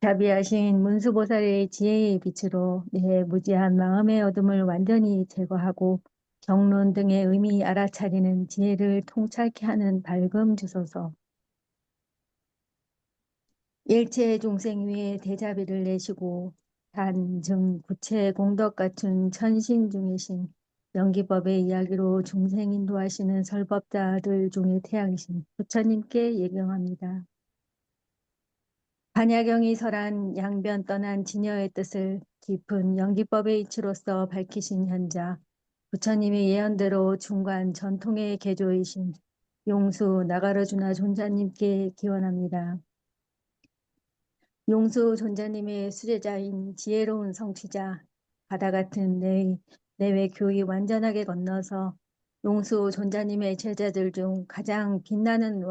자비하신 문수보살의 지혜의 빛으로 내 무지한 마음의 어둠을 완전히 제거하고 경론 등의 의미 알아차리는 지혜를 통찰케 하는 밝음 주소서. 일체 종생 위에 대자비를 내시고 단증 구체 공덕 갖춘 천신 중이신 연기법의 이야기로 중생 인도하시는 설법자들 중에 태양이신 부처님께 예경합니다. 반야경이 설한 양변 떠난 진여의 뜻을 깊은 연기법의 이치로서 밝히신 현자 부처님의 예언대로 중관 전통의 개조이신 용수 나가르주나 존자님께 기원합니다. 용수 존자님의 수제자인 지혜로운 성취자, 바다 같은 내외 교이 완전하게 건너서 용수 존자님의 제자들 중 가장 빛나는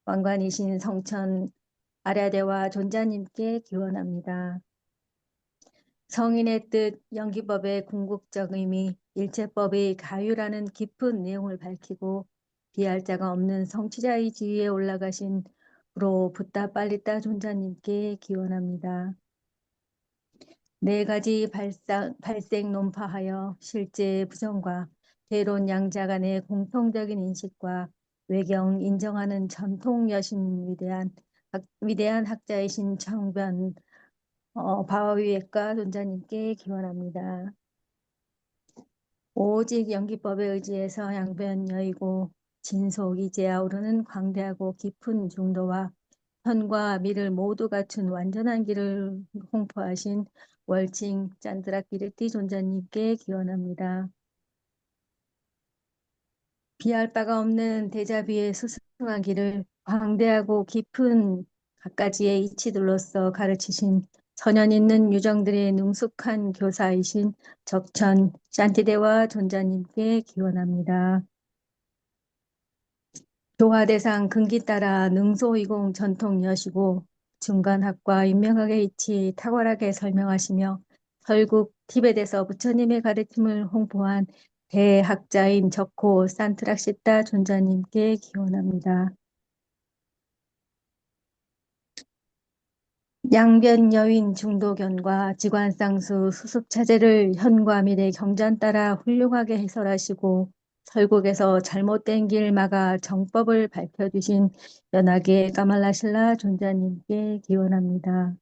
왕관이신 성천 아라대와 존자님께 기원합니다. 성인의 뜻, 연기법의 궁극적 의미, 일체법의 가유라는 깊은 내용을 밝히고 비할 자가 없는 성취자의 지위에 올라가신 부로 붓다 빨리따 존자님께 기원합니다. 네 가지 발생 논파하여 실제 부정과 대론 양자 간의 공통적인 인식과 외경 인정하는 전통 여신 위대한 학자이신 정변 바위외과 존자님께 기원합니다. 오직 연기법에 의지해서 양변여이고 진속 이제 아우르는 광대하고 깊은 중도와 현과 미를 모두 갖춘 완전한 길을 홍보하신 월칭 짠드라끼리띠 존자님께 기원합니다. 비할 바가 없는 대자비의 수승한 길을 광대하고 깊은 갖가지의 이치들로서 가르치신 선연 있는 유정들의 능숙한 교사이신 적천 샨티대와 존자님께 기원합니다. 교화대상 근기 따라 능소이공 전통 여시고 중간학과 인명학의 이치 탁월하게 설명하시며 설국 티벳에서 부처님의 가르침을 홍보한 대학자인 적호 산트락시타 존자님께 기원합니다. 양변 여인 중도견과 지관상수 수습차제를 현과 미래 경전 따라 훌륭하게 해설하시고 설국에서 잘못된 길 막아 정법을 밝혀주신 연하계 까말라실라 존자님께 기원합니다.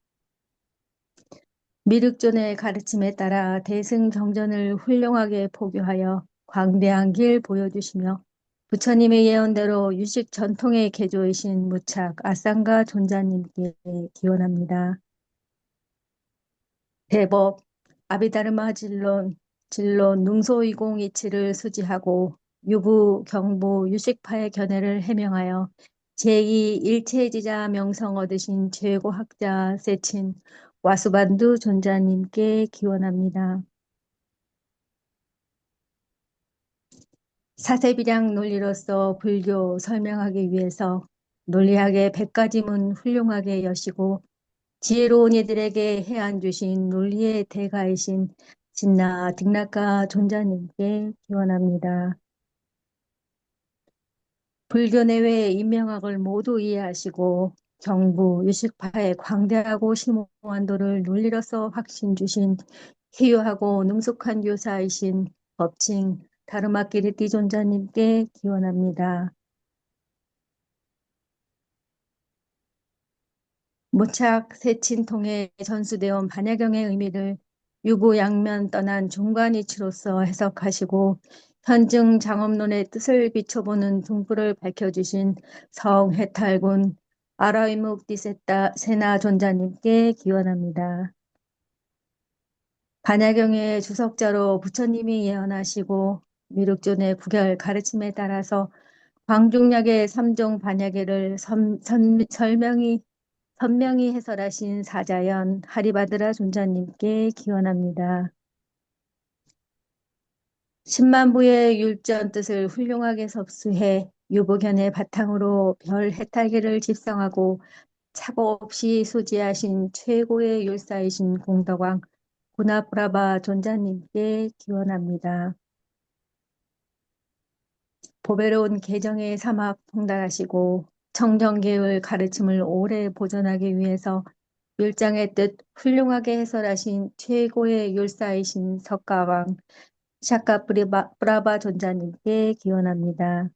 미륵존의 가르침에 따라 대승경전을 훌륭하게 포교하여 광대한 길 보여주시며 부처님의 예언대로 유식 전통의 개조이신 무착 아상가 존자님께 기원합니다. 대법 아비다르마 진론 능소이공 이치를 수지하고 유부 경부 유식파의 견해를 해명하여 제2 일체지자 명성 얻으신 최고 학자 세친 와수반두 존자님께 기원합니다. 사세비량 논리로서 불교 설명하기 위해서 논리학의 100가지문 훌륭하게 여시고 지혜로운 이들에게 해안 주신 논리의 대가이신 진나 딩나카 존자님께 기원합니다. 불교 내외의 인명학을 모두 이해하시고 경부 유식파의 광대하고 심오한 도를 논리로서 확신 주신 희유하고 능숙한 교사이신 법칭 다르마키리띠 존자님께 기원합니다. 무착 세친통에 전수되어 온 반야경의 의미를 유부양면 떠난 중간이치로서 해석하시고 현증 장엄론의 뜻을 비춰보는 등불을 밝혀주신 성해탈군 아라이묵 디세타 세나 존자님께 기원합니다. 반야경의 주석자로 부처님이 예언하시고 미륵존의 구결 가르침에 따라서 광중약의 3종 반야계를 선명히 해설하신 사자연 하리바드라 존자님께 기원합니다. 10만부의 율전 뜻을 훌륭하게 섭수해 유보견의 바탕으로 별 해탈계를 집성하고 착오 없이 수지하신 최고의 율사이신 공덕왕 구나프라바 존자님께 기원합니다. 보배로운 계정의 사막 통달하시고 청정계의 가르침을 오래 보존하기 위해서 율장의 뜻 훌륭하게 해설하신 최고의 율사이신 석가왕 샤카프라바 존자님께 기원합니다.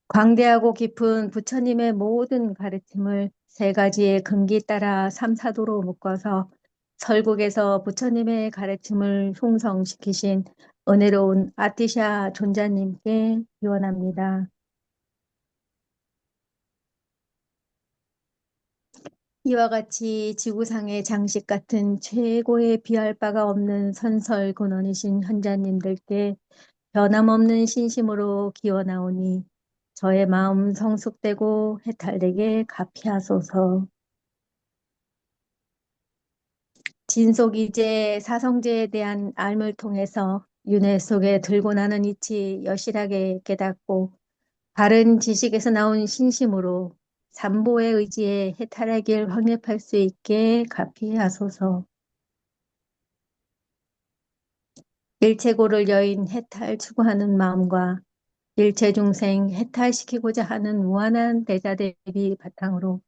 광대하고 깊은 부처님의 모든 가르침을 세 가지의 근기 따라 삼사도로 묶어서 설국에서 부처님의 가르침을 흉성시키신 은혜로운 아티샤 존자님께 기원합니다. 이와 같이 지구상의 장식 같은 최고의 비할 바가 없는 선설 근원이신 현자님들께 변함없는 신심으로 기원하오니 저의 마음 성숙되고 해탈되게 갚이하소서. 진속이제 사성제에 대한 알을 통해서 윤회 속에 들고 나는 이치 여실하게 깨닫고 바른 지식에서 나온 신심으로 삼보의 의지에 해탈의 길 확립할 수 있게 갚이하소서. 일체고를 여인 해탈 추구하는 마음과 일체 중생 해탈시키고자 하는 무한한 대자 대비 바탕으로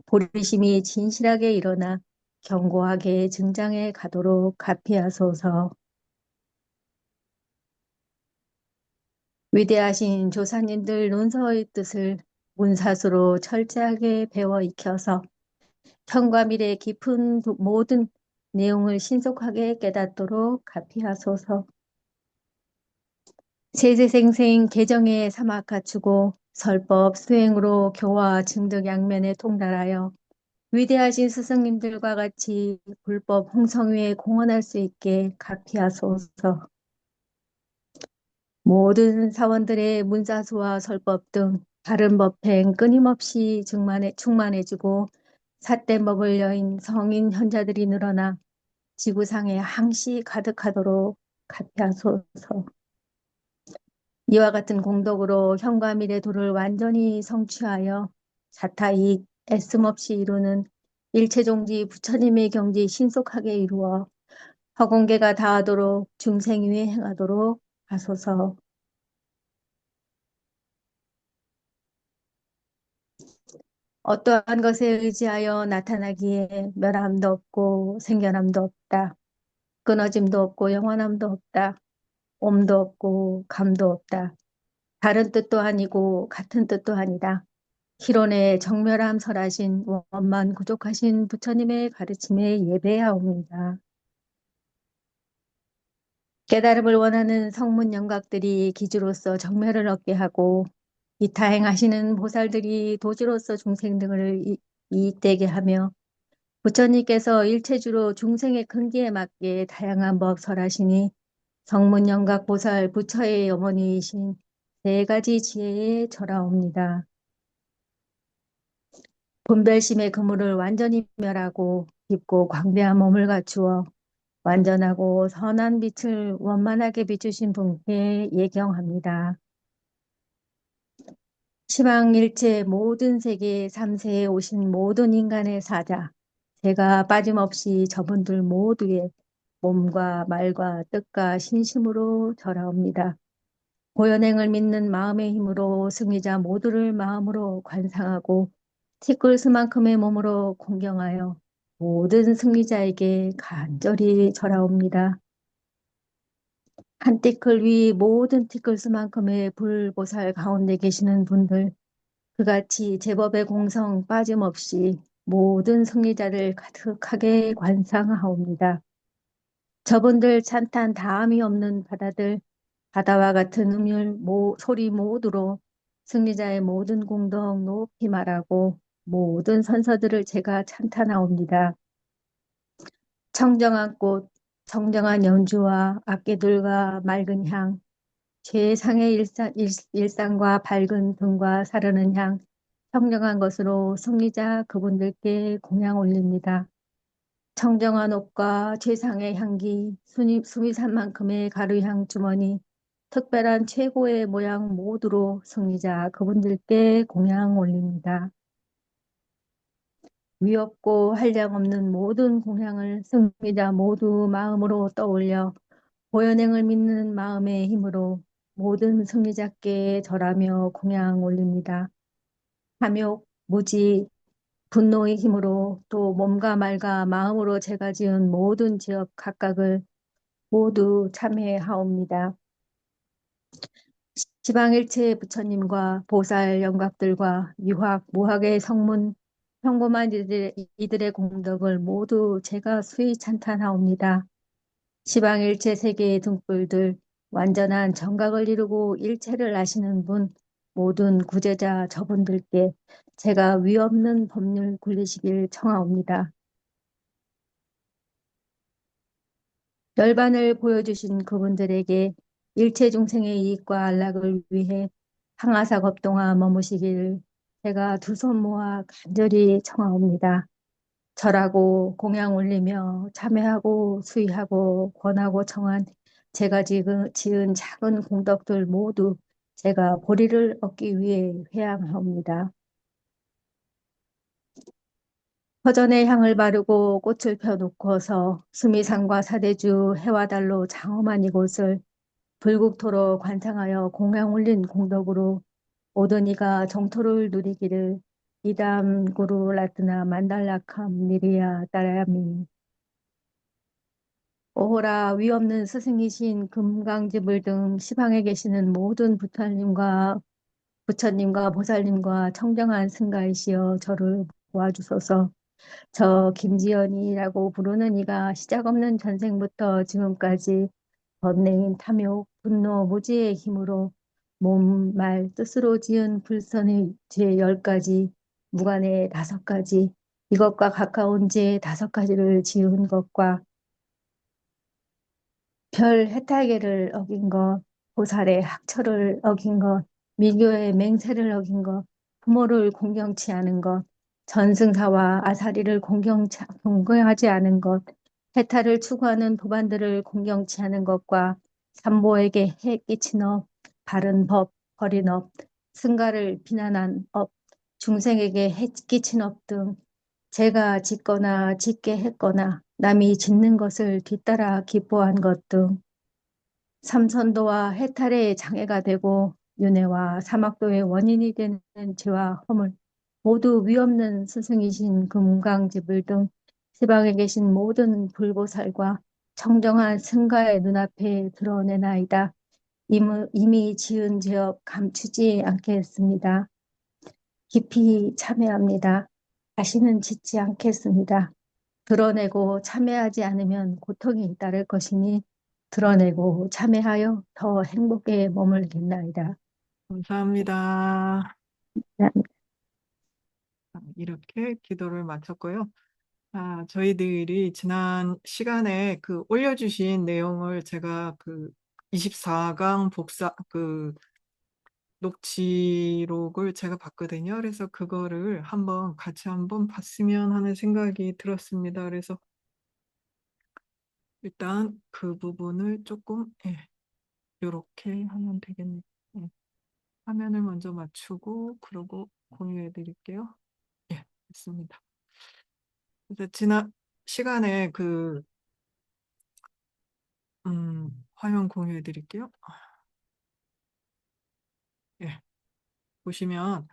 보리심이 진실하게 일어나 견고하게 증장해 가도록 가피하소서. 위대하신 조상님들 논서의 뜻을 문사수로 철저하게 배워 익혀서 현과 미래 깊은 모든 내용을 신속하게 깨닫도록 가피하소서. 세세생생 개정에 삼아 갖추고 설법 수행으로 교화 증득 양면에 통달하여 위대하신 스승님들과 같이 불법 홍성 위에 공헌할 수 있게 가피하소서. 모든 사원들의 문사수와 설법 등 바른 법행 끊임없이 충만해지고 삿된 법을 여인 성인 현자들이 늘어나 지구상에 항시 가득하도록 가피하소서. 이와 같은 공덕으로 현과 미래 도를 완전히 성취하여 자타이익 애씀없이 이루는 일체종지 부처님의 경지 신속하게 이루어 허공계가 다하도록 중생위에 행하도록 하소서. 어떠한 것에 의지하여 나타나기에 멸함도 없고 생겨남도 없다. 끊어짐도 없고 영원함도 없다. 옴도 없고 감도 없다. 다른 뜻도 아니고 같은 뜻도 아니다. 희론의 정멸함 설하신 원만 구족하신 부처님의 가르침에 예배하옵니다. 깨달음을 원하는 성문 영각들이 기주로서 정멸을 얻게 하고 이타행하시는 보살들이 도주로서 중생들을 이익되게 하며 부처님께서 일체주로 중생의 근기에 맞게 다양한 법 설하시니 성문영각 보살 부처의 어머니이신 네 가지 지혜에 절하옵니다. 분별심의 그물을 완전히 멸하고 깊고 광대한 몸을 갖추어 완전하고 선한 빛을 원만하게 비추신 분께 예경합니다. 시방일체 모든 세계 3세에 오신 모든 인간의 사자, 제가 빠짐없이 저분들 모두의 몸과 말과 뜻과 신심으로 절하옵니다. 고연행을 믿는 마음의 힘으로 승리자 모두를 마음으로 관상하고 티끌수만큼의 몸으로 공경하여 모든 승리자에게 간절히 절하옵니다. 한 티끌 위 모든 티끌수만큼의 불보살 가운데 계시는 분들, 그같이 제법의 공성 빠짐없이 모든 승리자를 가득하게 관상하옵니다. 저분들 찬탄 다함이 없는 바다들, 바다와 같은 음율 소리 모두로 승리자의 모든 공덕 높이 말하고 모든 선서들을 제가 찬탄하옵니다. 청정한 꽃, 청정한 연주와 악기들과 맑은 향, 최상의 일상과 밝은 등과 사르는 향, 청정한 것으로 승리자 그분들께 공양 올립니다. 청정한 옷과 최상의 향기, 수미산만큼의 가루향 주머니, 특별한 최고의 모양 모두로 승리자 그분들께 공양 올립니다. 위없고 한량 없는 모든 공양을 승리자 모두 마음으로 떠올려 보현행을 믿는 마음의 힘으로 모든 승리자께 절하며 공양 올립니다. 탐욕, 무지, 분노의 힘으로 또 몸과 말과 마음으로 제가 지은 모든 지역 각각을 모두 참회하옵니다. 지방일체 부처님과 보살 영각들과 유학, 무학의 성문, 평범한 이들의 공덕을 모두 제가 수히 찬탄하옵니다. 지방일체 세계의 등불들, 완전한 정각을 이루고 일체를 아시는 분, 모든 구제자 저분들께 제가 위없는 법률 굴리시길 청하옵니다. 열반을 보여주신 그분들에게 일체 중생의 이익과 안락을 위해 항아사 겁동아 머무시길 제가 두 손 모아 간절히 청하옵니다. 절하고 공양 올리며 참회하고 수의하고 권하고 청한 제가 지은 작은 공덕들 모두 제가 보리를 얻기 위해 회양하옵니다. 허전의 향을 바르고 꽃을 펴놓고서 수미산과 사대주 해와 달로 장엄한 이곳을 불국토로 관상하여 공양 올린 공덕으로 모든 이가 정토를 누리기를 이담 구루 라트나 만달라캄 미리야 따라야미. 오호라 위없는 스승이신 금강지불 등 시방에 계시는 모든 부처님과 보살님과 청정한 승가이시여 저를 도와주소서. 저 김지연이라고 부르는 이가 시작 없는 전생부터 지금까지 번뇌인 탐욕, 분노, 무지의 힘으로 몸, 말, 뜻으로 지은 불선의 죄 10가지, 무간의 5가지, 이것과 가까운 죄 5가지를 지은 것과 별 해탈계를 어긴 것, 보살의 학처를 어긴 것, 미교의 맹세를 어긴 것, 부모를 공경치 않은 것, 전승사와 아사리를 공경하지 않은 것, 해탈을 추구하는 도반들을 공경치 않은 것과 삼보에게 해 끼친 업, 바른 법, 버린 업, 승가를 비난한 업, 중생에게 해 끼친 업 등 제가 짓거나 짓게 했거나 남이 짓는 것을 뒤따라 기뻐한 것 등 삼선도와 해탈의 장애가 되고 윤회와 사막도의 원인이 되는 죄와 허물 모두 위없는 스승이신 금강지불 등 지방에 계신 모든 불보살과 청정한 승가의 눈앞에 드러내나이다. 이미 지은 죄업 감추지 않겠습니다. 깊이 참회합니다. 다시는 짓지 않겠습니다. 드러내고 참회하지 않으면 고통이 따를 것이니 드러내고 참회하여 더 행복에 머물겠나이다. 감사합니다. 이렇게 기도를 마쳤고요. 저희들이 지난 시간에 그 올려주신 내용을 제가 그 24강 녹취록을 제가 봤거든요. 그래서 그거를 같이 한번 봤으면 하는 생각이 들었습니다. 그래서 일단 그 부분을 조금, 이렇게 하면 되겠네요. 예, 화면을 먼저 맞추고, 그러고 공유해 드릴게요. 예, 됐습니다. 그래서 지난 시간에 화면 공유해 드릴게요. 예, 보시면,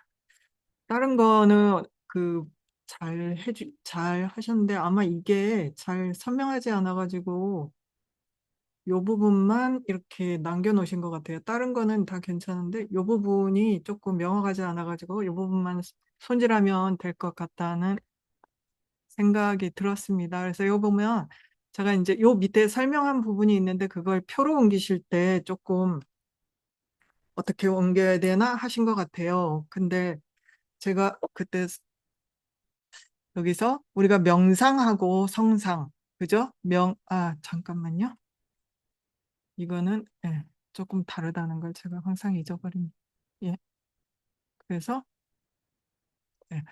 다른 거는 잘 하셨는데 아마 이게 잘 선명하지 않아가지고 이 부분만 이렇게 남겨놓으신 것 같아요. 다른 거는 다 괜찮은데 이 부분이 조금 명확하지 않아가지고 이 부분만 손질하면 될 것 같다는 생각이 들었습니다. 그래서 이 보면 제가 이제 요 밑에 설명한 부분이 있는데 그걸 표로 옮기실 때 조금 어떻게 옮겨야 되나 하신 것 같아요. 근데 제가 그때 여기서 우리가 명상하고 성상, 그죠? 잠깐만요. 이거는 조금 다르다는 걸 제가 항상 잊어버립니다. 예, 그래서 예,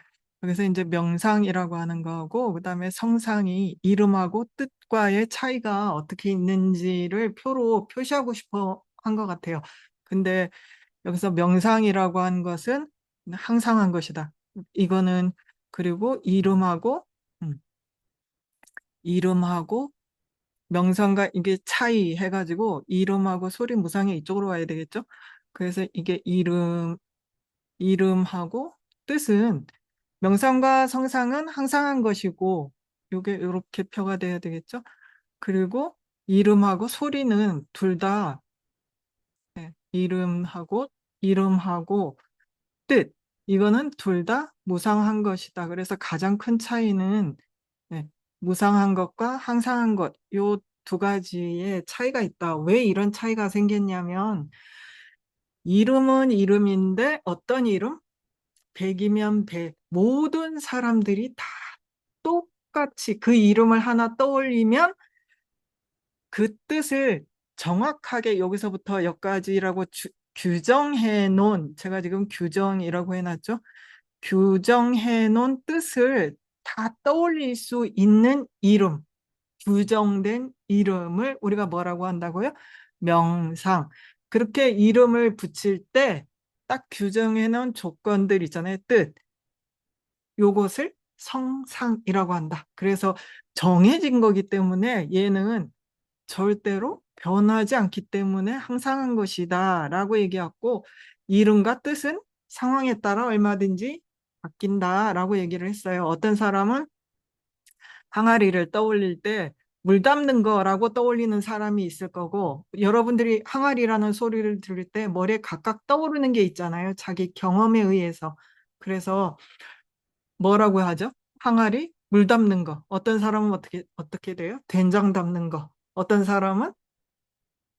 여기서 이제 명상이라고 하는 거고, 그다음에 성상이 이름하고 뜻과의 차이가 어떻게 있는지를 표로 표시하고 싶어 한 것 같아요. 근데 여기서 명상이라고 한 것은 항상한 것이다. 이거는 그리고 음, 이름하고 명상과 이게 차이 해가지고 이름하고 소리 무상이 이쪽으로 와야 되겠죠? 그래서 이게 이름하고 뜻은 명상과 성상은 항상한 것이고 요게 이렇게 표가 돼야 되겠죠? 그리고 이름하고 소리는 둘 다 이름하고 뜻 이거는 둘 다 무상한 것이다. 그래서 가장 큰 차이는 네, 무상한 것과 항상한 것, 요 두 가지의 차이가 있다. 왜 이런 차이가 생겼냐면, 이름은 이름인데 어떤 이름? 백이면 백. 모든 사람들이 다 똑같이 그 이름을 하나 떠올리면 그 뜻을 정확하게 여기서부터 여기까지라고 규정해 놓은, 제가 지금 규정이라고 해놨죠? 규정해 놓은 뜻을 다 떠올릴 수 있는 이름. 규정된 이름을 우리가 뭐라고 한다고요? 명상. 그렇게 이름을 붙일 때 딱 규정해 놓은 조건들 있잖아요. 뜻. 요것을 성상이라고 한다. 그래서 정해진 거기 때문에 얘는 절대로 변하지 않기 때문에 항상한 것이다 라고 얘기했고 이름과 뜻은 상황에 따라 얼마든지 바뀐다라고 얘기를 했어요. 어떤 사람은 항아리를 떠올릴 때 물 담는 거라고 떠올리는 사람이 있을 거고, 여러분들이 항아리라는 소리를 들을 때 머리에 각각 떠오르는 게 있잖아요. 자기 경험에 의해서. 그래서 뭐라고 하죠? 항아리, 물 담는 거. 어떤 사람은 어떻게 돼요? 된장 담는 거. 어떤 사람은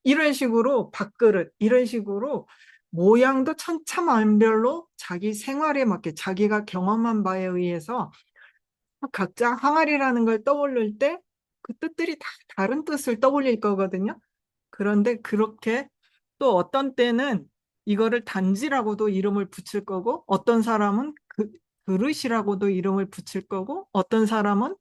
이런 식으로 밥그릇, 이런 식으로 모양도 천차만별로 자기 생활에 맞게 자기가 경험한 바에 의해서 각자 항아리라는 걸 떠올릴 때 그 뜻들이 다 다른 뜻을 떠올릴 거거든요. 그런데 그렇게 또 어떤 때는 이거를 단지라고도 이름을 붙일 거고, 어떤 사람은 그릇이라고도 이름을 붙일 거고, 어떤 사람은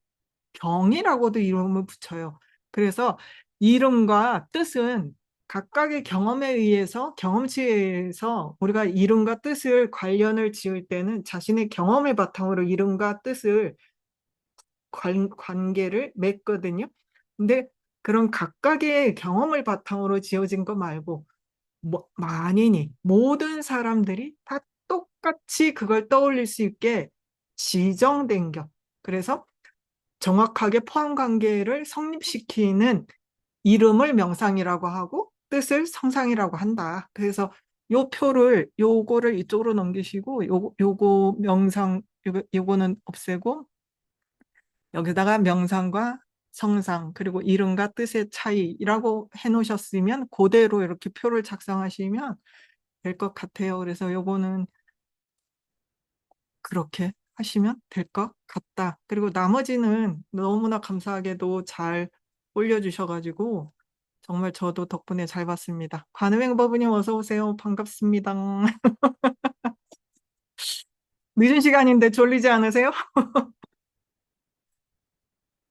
병이라고도 이름을 붙여요. 그래서 이름과 뜻은 각각의 경험에 의해서, 경험치에 의해서 우리가 이름과 뜻을 관련을 지을 때는 자신의 경험을 바탕으로 이름과 뜻을 관계를 맺거든요. 근데 그런 각각의 경험을 바탕으로 지어진 거 말고 만인이 모든 사람들이 다 똑같이 그걸 떠올릴 수 있게 지정된 겨. 그래서 정확하게 포함 관계를 성립시키는 이름을 명상이라고 하고 뜻을 성상이라고 한다. 그래서 요거를 이쪽으로 넘기시고 요거 명상 요거는 없애고 여기다가 명상과 성상 그리고 이름과 뜻의 차이라고 해놓으셨으면 그대로 이렇게 표를 작성하시면 될 것 같아요. 그래서 요거는 그렇게 하시면 될 것 같다. 그리고 나머지는 너무나 감사하게도 잘 올려주셔가지고 정말 저도 덕분에 잘 봤습니다. 관우행 법부님 어서 오세요. 반갑습니다. 늦은 시간인데 졸리지 않으세요?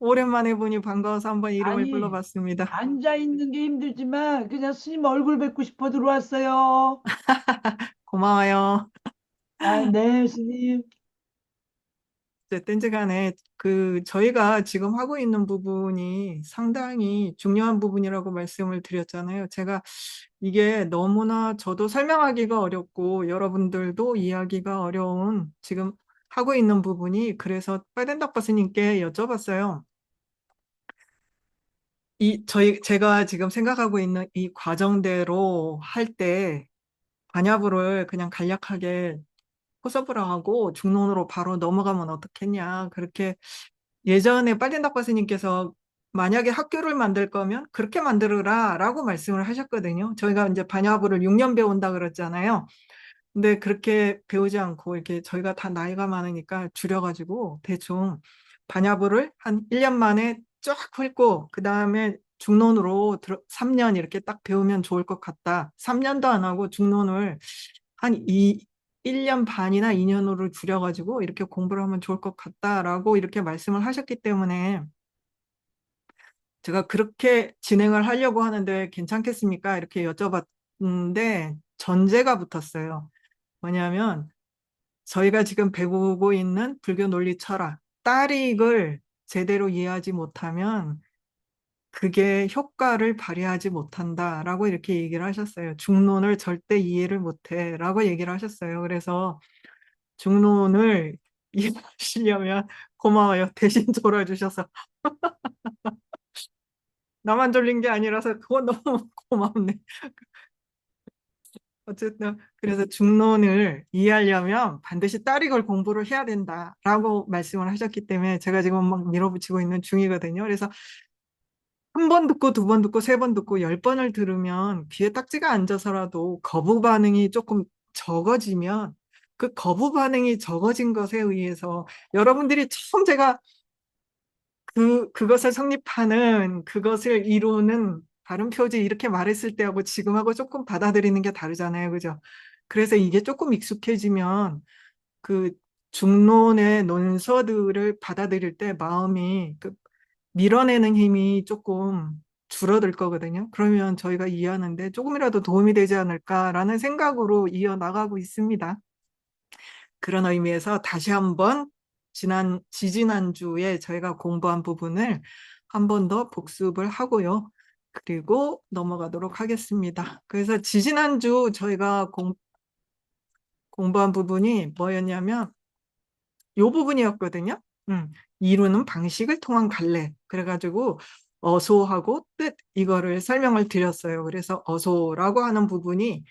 오랜만에 보니 반가워서 한번 이름을 아니, 불러봤습니다. 앉아 있는 게 힘들지만 그냥 스님 얼굴 뵙고 싶어 들어왔어요. 고마워요. 아, 네, 스님. 어쨌든지 간에 저희가 지금 하고 있는 부분이 상당히 중요한 부분이라고 말씀을 드렸잖아요. 제가 이게 너무나 저도 설명하기가 어렵고 여러분들도 이해하기가 어려운 지금 하고 있는 부분이 그래서 빨덴닥버스님께 여쭤봤어요. 제가 지금 생각하고 있는 이 과정대로 할 때 반야부를 그냥 간략하게 포섭을 하고 중론으로 바로 넘어가면 어떻겠냐. 그렇게 예전에 빨간닭 바스님께서 만약에 학교를 만들 거면 그렇게 만들어라 라고 말씀을 하셨거든요. 저희가 이제 반야부를 6년 배운다 그랬잖아요. 근데 그렇게 배우지 않고 이렇게 저희가 다 나이가 많으니까 줄여가지고 대충 반야부를 한 1년 만에 쫙 훑고 그 다음에 중론으로 3년 이렇게 딱 배우면 좋을 것 같다. 3년도 안 하고 중론을 한 1년 반이나 2년으로 줄여가지고 이렇게 공부를 하면 좋을 것 같다라고 이렇게 말씀을 하셨기 때문에 제가 그렇게 진행을 하려고 하는데 괜찮겠습니까? 이렇게 여쭤봤는데 전제가 붙었어요. 뭐냐면 저희가 지금 배우고 있는 불교 논리 철학, 따릭을 제대로 이해하지 못하면 그게 효과를 발휘하지 못한다라고 이렇게 얘기를 하셨어요. 중론을 절대 이해를 못해라고 얘기를 하셨어요. 그래서 중론을 이해하시려면 고마워요. 대신 졸아주셔서. 나만 졸린 게 아니라서 그건 너무 고맙네. 어쨌든 그래서 중론을 이해하려면 반드시 따릭을 공부를 해야 된다라고 말씀을 하셨기 때문에 제가 지금 막 밀어붙이고 있는 중이거든요. 그래서 한 번 듣고 두 번 듣고 세 번 듣고 10번을 들으면 귀에 딱지가 앉아서라도 거부 반응이 조금 적어지면 그 거부 반응이 적어진 것에 의해서 여러분들이 처음 제가 그것을 성립하는 그것을 이루는 다른 표지 이렇게 말했을 때하고 지금하고 조금 받아들이는 게 다르잖아요. 그죠? 그래서 이게 조금 익숙해지면 그 중론의 논서들을 받아들일 때 마음이 밀어내는 힘이 조금 줄어들 거거든요. 그러면 저희가 이해하는데 조금이라도 도움이 되지 않을까라는 생각으로 이어나가고 있습니다. 그런 의미에서 다시 한번 지지난주에 저희가 공부한 부분을 한 번 더 복습을 하고요. 그리고 넘어가도록 하겠습니다. 그래서 지지난주 저희가 공부한 부분이 뭐였냐면 요 부분이었거든요. 이루는 방식을 통한 갈래. 그래가지고 어소하고 뜻 이거를 설명을 드렸어요. 그래서 어소라고 하는 부분이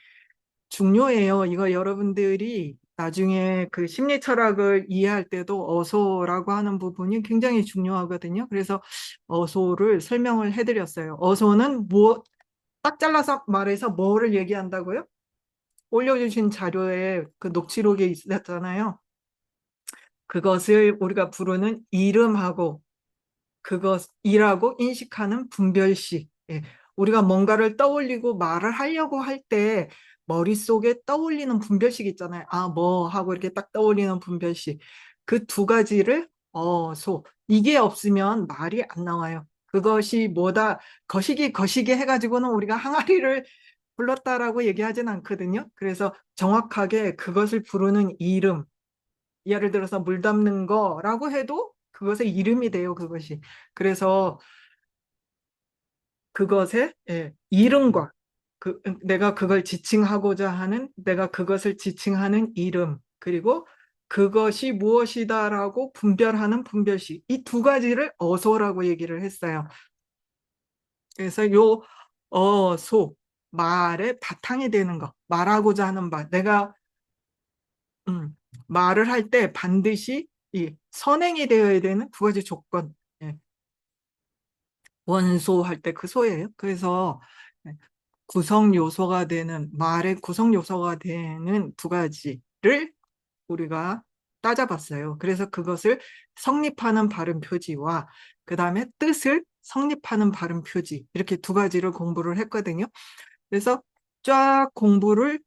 중요해요. 이거 여러분들이 나중에 그 심리 철학을 이해할 때도 어소라고 하는 부분이 굉장히 중요하거든요. 그래서 어소를 설명을 해드렸어요. 어소는 뭐, 딱 잘라서 말해서 뭐를 얘기한다고요? 올려주신 자료에 그 녹취록에 있었잖아요. 그것을 우리가 부르는 이름하고 그것이라고 인식하는 분별식. 예. 우리가 뭔가를 떠올리고 말을 하려고 할 때 머릿속에 떠올리는 분별식 있잖아요. 아, 뭐 하고 이렇게 딱 떠올리는 분별식. 그 두 가지를 이게 없으면 말이 안 나와요. 그것이 뭐다, 거시기 해가지고는 우리가 항아리를 불렀다라고 얘기하진 않거든요. 그래서 정확하게 그것을 부르는 이름, 예를 들어서 물 담는 거라고 해도 그것의 이름이 돼요, 그것이. 그래서 그것의 이름과 내가 그걸 지칭하고자 하는, 내가 그것을 지칭하는 이름, 그리고 그것이 무엇이다라고 분별하는 분별식. 이 두 가지를 어소라고 얘기를 했어요. 그래서 요 어소, 말의 바탕이 되는 거, 말하고자 하는 말. 내가 말을 할 때 반드시 이 선행이 되어야 되는 두 가지 조건. 예. 원소 할 때 그 소예요. 그래서 예, 구성 요소가 되는 말의 구성 요소가 되는 두 가지를 우리가 따져봤어요. 그래서 그것을 성립하는 발음 표지와 그 다음에 뜻을 성립하는 발음 표지 이렇게 두 가지를 공부를 했거든요. 그래서 쫙 공부를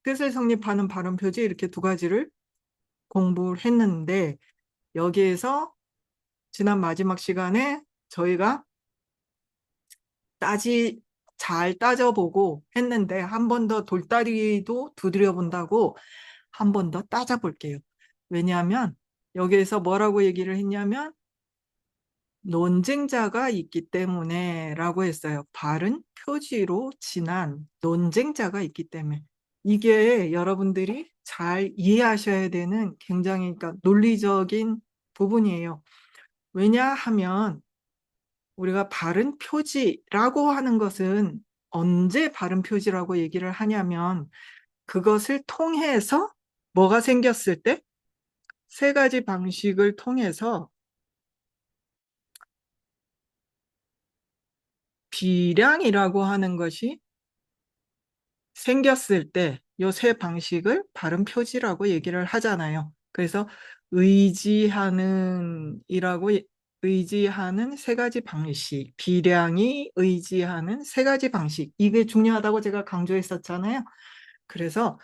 뜻을 성립하는 발음 표지 이렇게 두 가지를 공부를 했는데 여기에서 지난 마지막 시간에 저희가 잘 따져보고 했는데 한 번 더 돌다리도 두드려 본다고 한 번 더 따져볼게요. 왜냐하면 여기에서 뭐라고 얘기를 했냐면 논쟁자가 있기 때문에 라고 했어요. 발은 표지로 진한 논쟁자가 있기 때문에. 이게 여러분들이 잘 이해하셔야 되는 굉장히 그러니까 논리적인 부분이에요. 왜냐하면 우리가 발음 표지라고 하는 것은 언제 발음 표지라고 얘기를 하냐면 그것을 통해서 뭐가 생겼을 때 세 가지 방식을 통해서 비량이라고 하는 것이 생겼을 때 이 세 방식을 발음 표지라고 얘기를 하잖아요. 그래서 의지하는 세 가지 방식, 비량이 의지하는 세 가지 방식. 이게 중요하다고 제가 강조했었잖아요. 그래서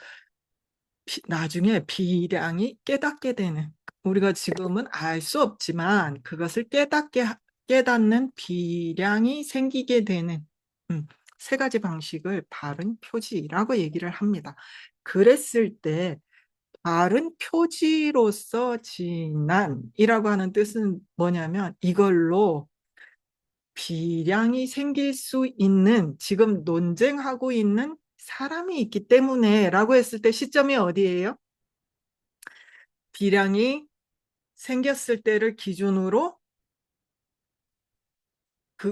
나중에 비량이 깨닫게 되는, 우리가 지금은 알 수 없지만 그것을 깨닫는 비량이 생기게 되는 세 가지 방식을 바른 표지라고 얘기를 합니다. 그랬을 때 바른 표지로서 진한이라고 하는 뜻은 뭐냐면 이걸로 비량이 생길 수 있는 지금 논쟁하고 있는 사람이 있기 때문에 라고 했을 때 시점이 어디예요? 비량이 생겼을 때를 기준으로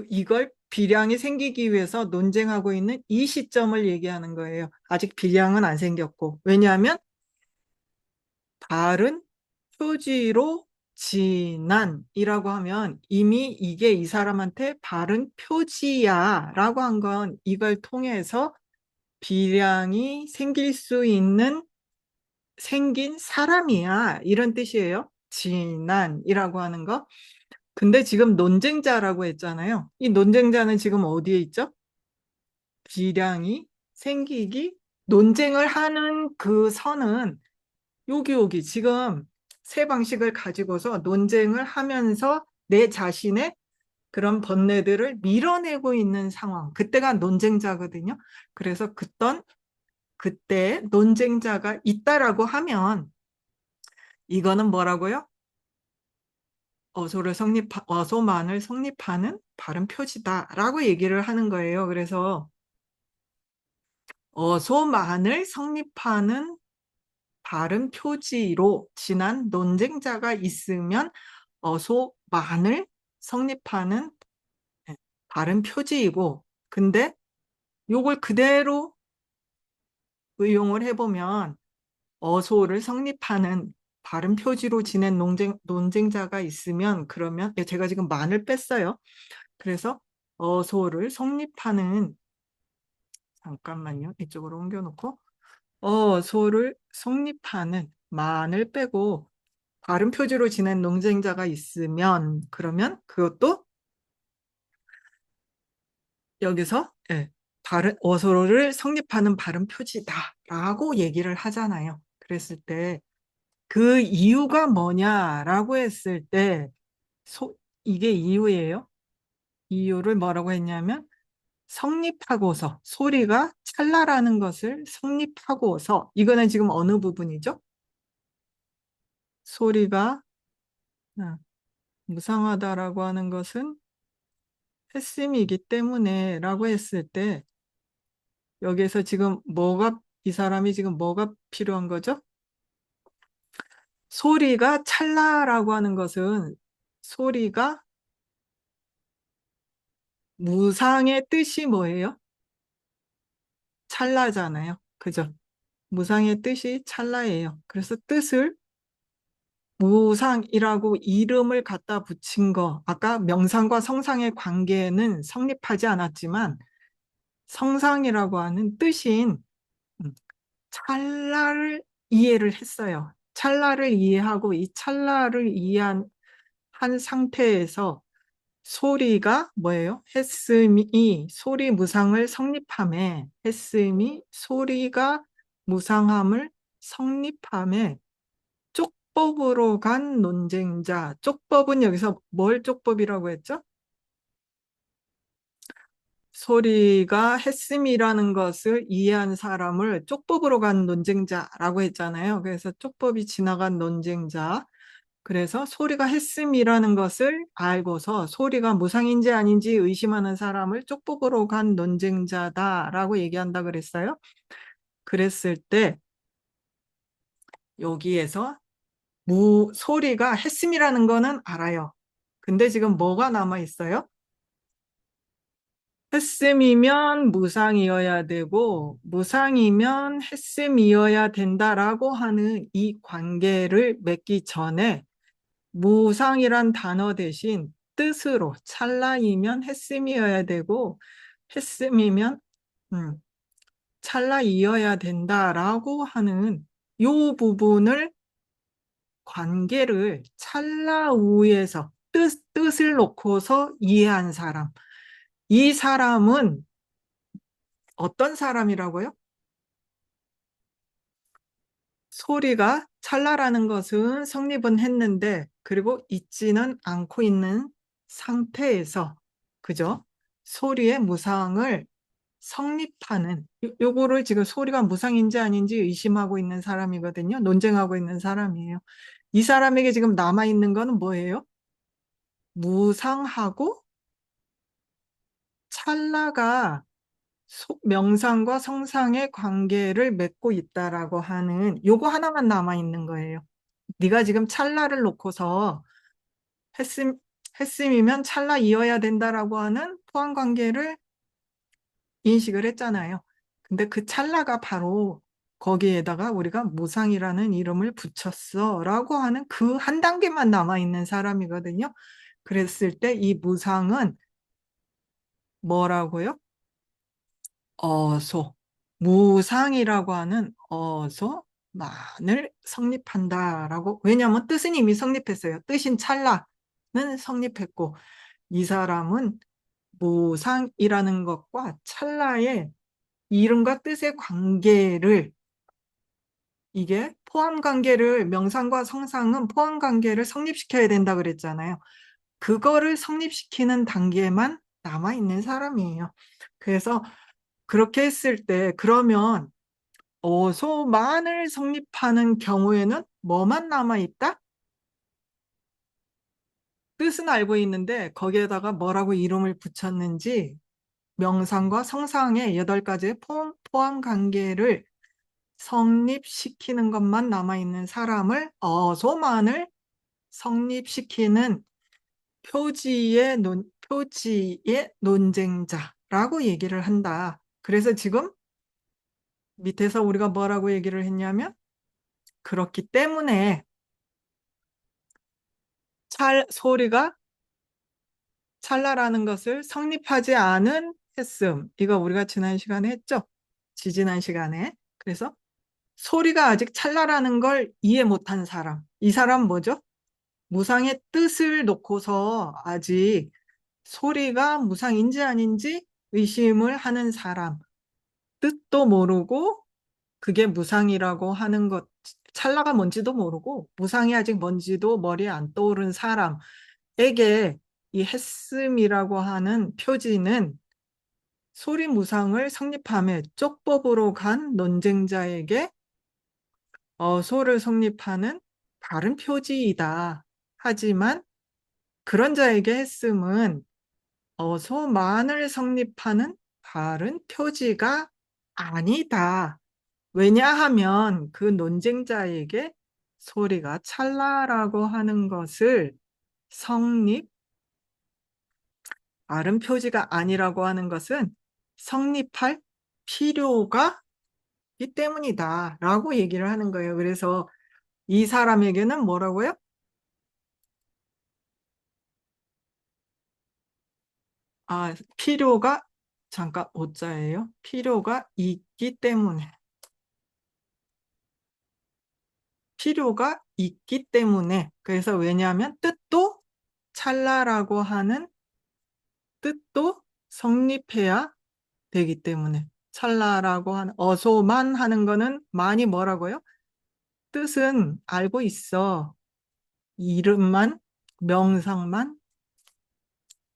이걸 비량이 생기기 위해서 논쟁하고 있는 이 시점을 얘기하는 거예요. 아직 비량은 안 생겼고. 왜냐하면 바른 표지로 진한이라고 하면 이미 이게 이 사람한테 바른 표지야 라고 한 건 이걸 통해서 비량이 생긴 사람이야 이런 뜻이에요. 진한이라고 하는 거. 근데 지금 논쟁자라고 했잖아요. 이 논쟁자는 지금 어디에 있죠? 비량이 생기기 논쟁을 하는 그 선은 여기 지금 세 방식을 가지고서 논쟁을 하면서 내 자신의 그런 번뇌들을 밀어내고 있는 상황. 그때가 논쟁자거든요. 그래서 그때 논쟁자가 있다라고 하면 이거는 뭐라고요? 어소만을 성립하는 발음 표지다라고 얘기를 하는 거예요. 그래서 어소만을 성립하는 발음 표지로 지난 논쟁자가 있으면 어소만을 성립하는 예, 발음 표지이고, 근데 요걸 그대로 의용을 해보면 어소를 성립하는 발음 표지로 지낸 논쟁자가 있으면, 그러면 제가 지금 만을 뺐어요. 그래서 어소를 성립하는, 잠깐만요. 이쪽으로 옮겨놓고 어소를 성립하는 만을 빼고 발음 표지로 지낸 논쟁자가 있으면, 그러면 그것도 여기서 발음 어소를 성립하는 발음 표지다라고 얘기를 하잖아요. 그랬을 때 그 이유가 뭐냐라고 했을 때 이게 이유예요. 이유를 뭐라고 했냐면 성립하고서, 소리가 찰나라는 것을 성립하고서, 이거는 지금 어느 부분이죠? 소리가 아, 무상하다라고 하는 것은 햇심이기 때문에 라고 했을 때, 여기에서 지금 이 사람이 지금 뭐가 필요한 거죠? 소리가 찰나라고 하는 것은 소리가 무상의 뜻이 뭐예요? 찰나잖아요. 그죠? 무상의 뜻이 찰나예요. 그래서 뜻을 무상이라고 이름을 갖다 붙인 거, 아까 명상과 성상의 관계는 성립하지 않았지만 성상이라고 하는 뜻인 음, 찰나를 이해를 했어요. 찰나를 이해하고 이 찰나를 이해한 한 상태에서 소리가 뭐예요? 했음이 소리 무상을 성립함에, 했음이 소리가 무상함을 성립함에 쪽법으로 간 논쟁자. 쪽법은 여기서 뭘 쪽법이라고 했죠? 소리가 했음이라는 것을 이해한 사람을 쪽법으로 간 논쟁자라고 했잖아요. 그래서 쪽법이 지나간 논쟁자. 그래서 소리가 했음이라는 것을 알고서 소리가 무상인지 아닌지 의심하는 사람을 쪽법으로 간 논쟁자다라고 얘기한다 그랬어요. 그랬을 때 여기에서 소리가 했음이라는 거는 알아요. 근데 지금 뭐가 남아 있어요? 했음이면 무상이어야 되고 무상이면 했음이어야 된다라고 하는 이 관계를 맺기 전에 무상이란 단어 대신 뜻으로 찰나이면 했음이어야 되고 했음이면 찰나이어야 된다라고 하는 요 부분을, 관계를 찰나우에서 뜻을 놓고서 이해한 사람. 이 사람은 어떤 사람이라고요? 소리가 찰나라는 것은 성립은 했는데, 그리고 있지는 않고 있는 상태에서, 그죠? 소리의 무상을 성립하는, 요거를 지금 소리가 무상인지 아닌지 의심하고 있는 사람이거든요. 논쟁하고 있는 사람이에요. 이 사람에게 지금 남아있는 거는 뭐예요? 무상하고 찰나가 명상과 성상의 관계를 맺고 있다라고 하는 요거 하나만 남아 있는 거예요. 네가 지금 찰나를 놓고서 했음, 했음이면 찰나이어야 된다라고 하는 포함 관계를 인식을 했잖아요. 근데 그 찰나가 바로 거기에다가 우리가 무상이라는 이름을 붙였어 라고 하는 그 한 단계만 남아 있는 사람이거든요. 그랬을 때 이 무상은 뭐라고요? 어소, 무상이라고 하는 어소만을 성립한다라고. 왜냐하면 뜻은 이미 성립했어요. 뜻인 찰나는 성립했고, 이 사람은 무상이라는 것과 찰나의 이름과 뜻의 관계를, 이게 포함 관계를, 명상과 성상은 포함 관계를 성립시켜야 된다 그랬잖아요. 그거를 성립시키는 단계만 남아 있는 사람이에요. 그래서 그렇게 했을 때, 그러면 어소만을 성립하는 경우에는 뭐만 남아있다? 뜻은 알고 있는데 거기에다가 뭐라고 이름을 붙였는지, 명상과 성상의 8가지의 포함 관계를 성립시키는 것만 남아있는 사람을 어소만을 성립시키는 표지의 논쟁자라고 얘기를 한다. 그래서 지금 밑에서 우리가 뭐라고 얘기를 했냐면 그렇기 때문에 소리가 찰나라는 것을 성립하지 않은 했음. 이거 우리가 지난 시간에 했죠? 지지난 시간에. 그래서 소리가 아직 찰나라는 걸 이해 못한 사람. 이 사람 뭐죠? 무상의 뜻을 놓고서 아직 소리가 무상인지 아닌지 의심을 하는 사람. 뜻도 모르고 그게 무상이라고 하는 것, 찰나가 뭔지도 모르고 무상이 아직 뭔지도 머리에 안 떠오른 사람에게 이 했음이라고 하는 표지는 소리 무상을 성립함에 쪽법으로 간 논쟁자에게 소를 성립하는 다른 표지이다. 하지만 그런 자에게 했음은 어소만을 성립하는 다른 표지가 아니다. 왜냐하면 그 논쟁자에게 소리가 찰나라고 하는 것을 성립, 다른 표지가 아니라고 하는 것은 성립할 필요가 있기 때문이다. 라고 얘기를 하는 거예요. 그래서 이 사람에게는 뭐라고요? 필요가, 잠깐 오자예요. 필요가 있기 때문에. 필요가 있기 때문에. 그래서 왜냐하면 뜻도 찰나라고 하는 뜻도 성립해야 되기 때문에. 찰나라고 하는 어소만 하는 거는 많이 뭐라고요? 뜻은 알고 있어. 이름만, 명상만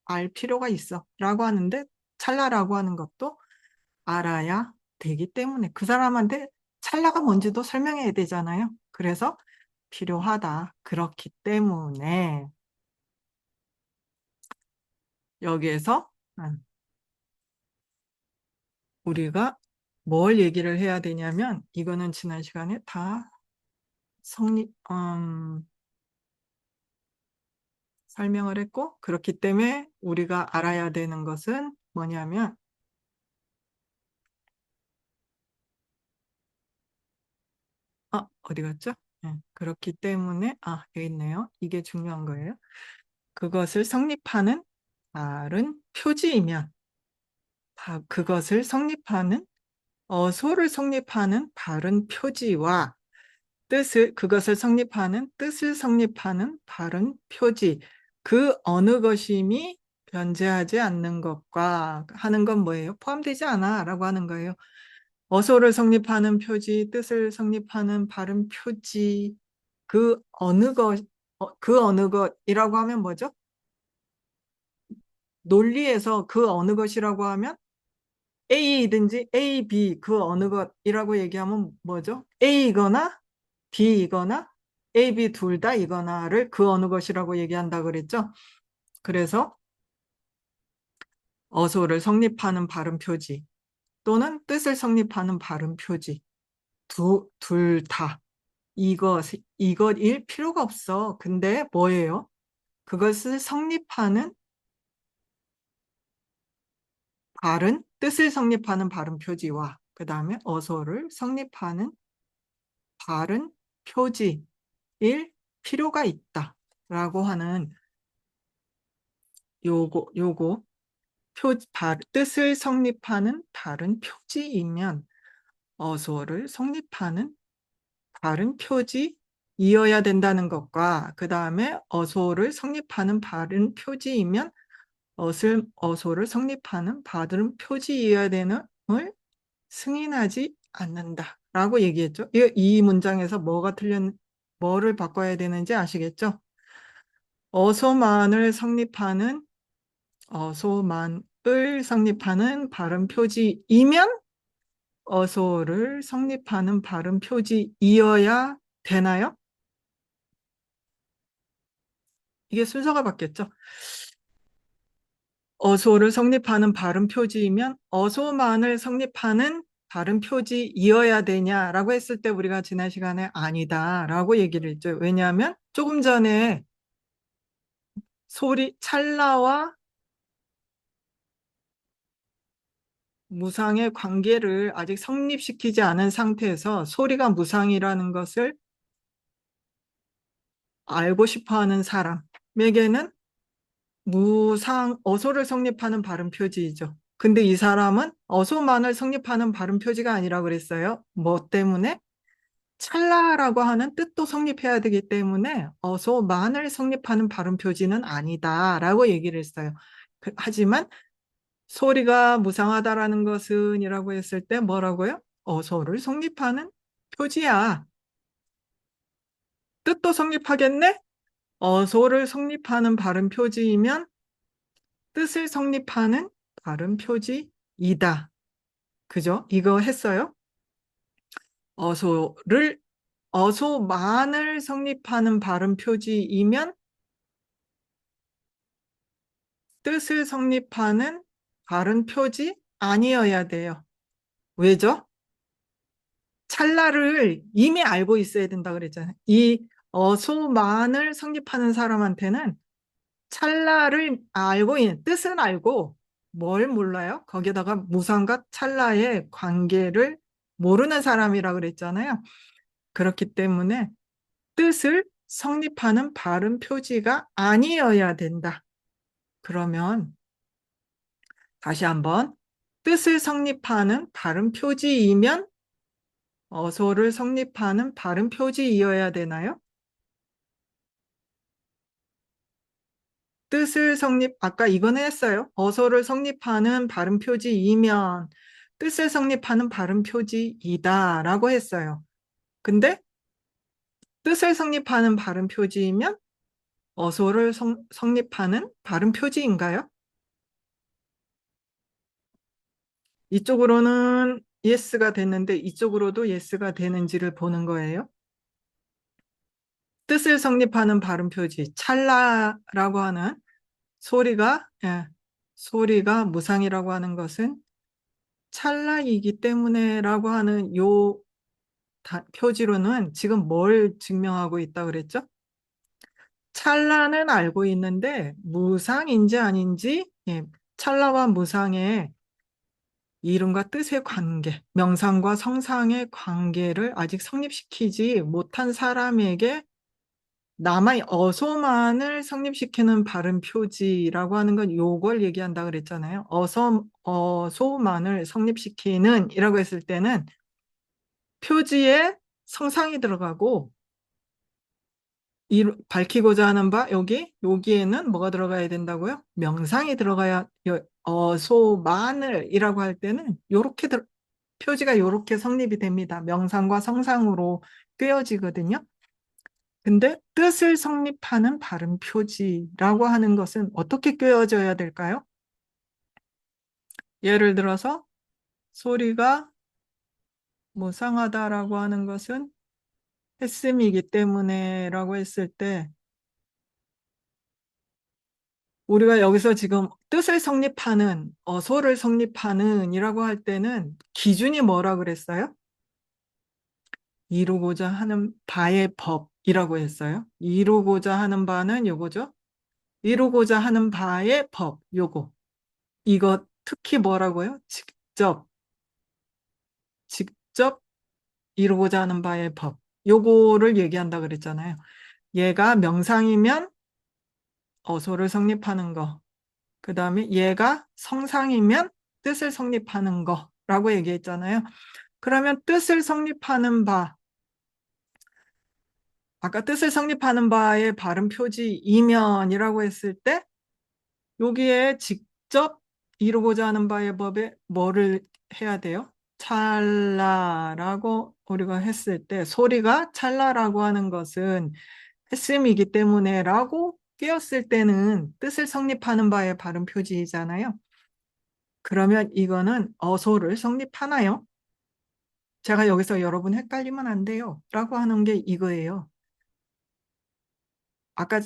알 필요가 있어. 라고 하는데 찰나라고 하는 것도 알아야 되기 때문에 그 사람한테 찰나가 뭔지도 설명해야 되잖아요. 그래서 필요하다. 그렇기 때문에 여기에서 우리가 뭘 얘기를 해야 되냐면 이거는 지난 시간에 다 설명을 했고 그렇기 때문에 우리가 알아야 되는 것은 뭐냐면 어디 갔죠? 그렇기 때문에 여기 있네요. 이게 중요한 거예요. 그것을 성립하는 다른 표지이면 그것을 성립하는 어소를 성립하는 다른 표지와 그것을 성립하는 뜻을 성립하는 다른 표지 그 어느 것임이 변제하지 않는 것과 하는 건 뭐예요? 포함되지 않아 라고 하는 거예요. 어소를 성립하는 표지, 뜻을 성립하는 발음 표지 그 어느 것이라고 하면 뭐죠? 논리에서 그 어느 것이라고 하면 A이든지 A, B 그 어느 것이라고 얘기하면 뭐죠? A이거나 B이거나 A, B 둘 다 이거나를 그 어느 것이라고 얘기한다 그랬죠? 그래서 어소를 성립하는 발음 표지 또는 뜻을 성립하는 발음 표지 둘 다 이것일 필요가 없어. 근데 뭐예요? 그것을 성립하는 뜻을 성립하는 발음 표지와 그 다음에 어소를 성립하는 발음 표지일 필요가 있다. 라고 하는 요거 뜻을 성립하는 다른 표지이면 어소를 성립하는 다른 표지이어야 된다는 것과 그 다음에 어소를 성립하는 다른 표지이면 어소를 성립하는 다른 표지이어야 되는 을 승인하지 않는다 라고 얘기했죠. 이 문장에서 뭐를 바꿔야 되는지 아시겠죠? 어소만을 성립하는 발음 표지이면 어소를 성립하는 발음 표지이어야 되나요? 이게 순서가 바뀌었죠. 어소를 성립하는 발음 표지이면 어소만을 성립하는 발음 표지이어야 되냐라고 했을 때 우리가 지난 시간에 아니다라고 얘기를 했죠. 왜냐하면 조금 전에 소리 찰나와 무상의 관계를 아직 성립시키지 않은 상태에서 소리가 무상이라는 것을 알고 싶어 하는 사람에게는 어소를 성립하는 발음 표지이죠. 근데 이 사람은 어소만을 성립하는 발음 표지가 아니라 그랬어요. 뭐 때문에? 찰나라고 하는 뜻도 성립해야 되기 때문에 어소만을 성립하는 발음 표지는 아니다라고 얘기를 했어요. 하지만 소리가 무상하다라는 것은 이라고 했을 때 뭐라고요? 어소를 성립하는 표지야. 뜻도 성립하겠네? 어소를 성립하는 발음 표지이면 뜻을 성립하는 발음 표지이다. 그죠? 이거 했어요? 어소를, 어소만을 성립하는 발음 표지이면 뜻을 성립하는 발음 표지 아니어야 돼요. 왜죠? 찰나를 이미 알고 있어야 된다 그랬잖아요. 이 어소만을 성립하는 사람한테는 찰나를 알고 있는 뜻은 알고 뭘 몰라요? 거기다가 무상과 찰나의 관계를 모르는 사람이라 그랬잖아요. 그렇기 때문에 뜻을 성립하는 발음 표지가 아니어야 된다. 그러면 다시 한번 뜻을 성립하는 발음 표지이면 어소를 성립하는 발음 표지이어야 되나요? 뜻을 아까 이거는 했어요. 어소를 성립하는 발음 표지이면 뜻을 성립하는 발음 표지이다라고 했어요. 근데 뜻을 성립하는 발음 표지이면 어소를 성립하는 발음 표지인가요? 이쪽으로는 yes가 됐는데 이쪽으로도 yes가 되는지를 보는 거예요. 뜻을 성립하는 발음 표지, 찰나라고 하는 소리가, 소리가 무상이라고 하는 것은 찰나이기 때문에라고 하는 요 표지로는 지금 뭘 증명하고 있다 그랬죠? 찰나는 알고 있는데 무상인지 아닌지, 찰나와 무상의 이름과 뜻의 관계, 명상과 성상의 관계를 아직 성립시키지 못한 사람에게 남의 어소만을 성립시키는 발음 표지라고 하는 건 요걸 얘기한다 그랬잖아요. 어소만을 성립시키는 이라고 했을 때는 표지에 성상이 들어가고 밝히고자 하는 바 여기에는 뭐가 들어가야 된다고요? 명상이 들어가야 어소만을이라고 할 때는 요렇게 표지가 요렇게 성립이 됩니다. 명상과 성상으로 꿰어지거든요. 근데 뜻을 성립하는 발음 표지라고 하는 것은 어떻게 꿰어져야 될까요? 예를 들어서 소리가 무상하다라고 하는 것은 했음이기 때문에라고 했을 때 우리가 여기서 지금 뜻을 성립하는, 어소를 성립하는 이라고 할 때는 기준이 뭐라 그랬어요? 이루고자 하는 바의 법이라고 했어요. 이루고자 하는 바는 요거죠. 이루고자 하는 바의 법, 요거. 이거 특히 뭐라고요? 직접 이루고자 하는 바의 법. 요거를 얘기한다 그랬잖아요. 얘가 명상이면 어소를 성립하는 거. 그 다음에 얘가 성상이면 뜻을 성립하는 거라고 얘기했잖아요. 그러면 뜻을 성립하는 바, 아까 뜻을 성립하는 바의 발음 표지 이면이라고 했을 때 여기에 직접 이루고자 하는 바의 법에 뭐를 해야 돼요? 찰나라고 우리가 했을 때 소리가 찰나라고 하는 것은 했음이기 때문에 라고 끼었을 때는 뜻을 성립하는 바의 발음 표지이잖아요. 그러면 이거는 어소를 성립하나요? 제가 여기서 여러분 헷갈리면 안 돼요 라고 하는 게 이거예요. 아까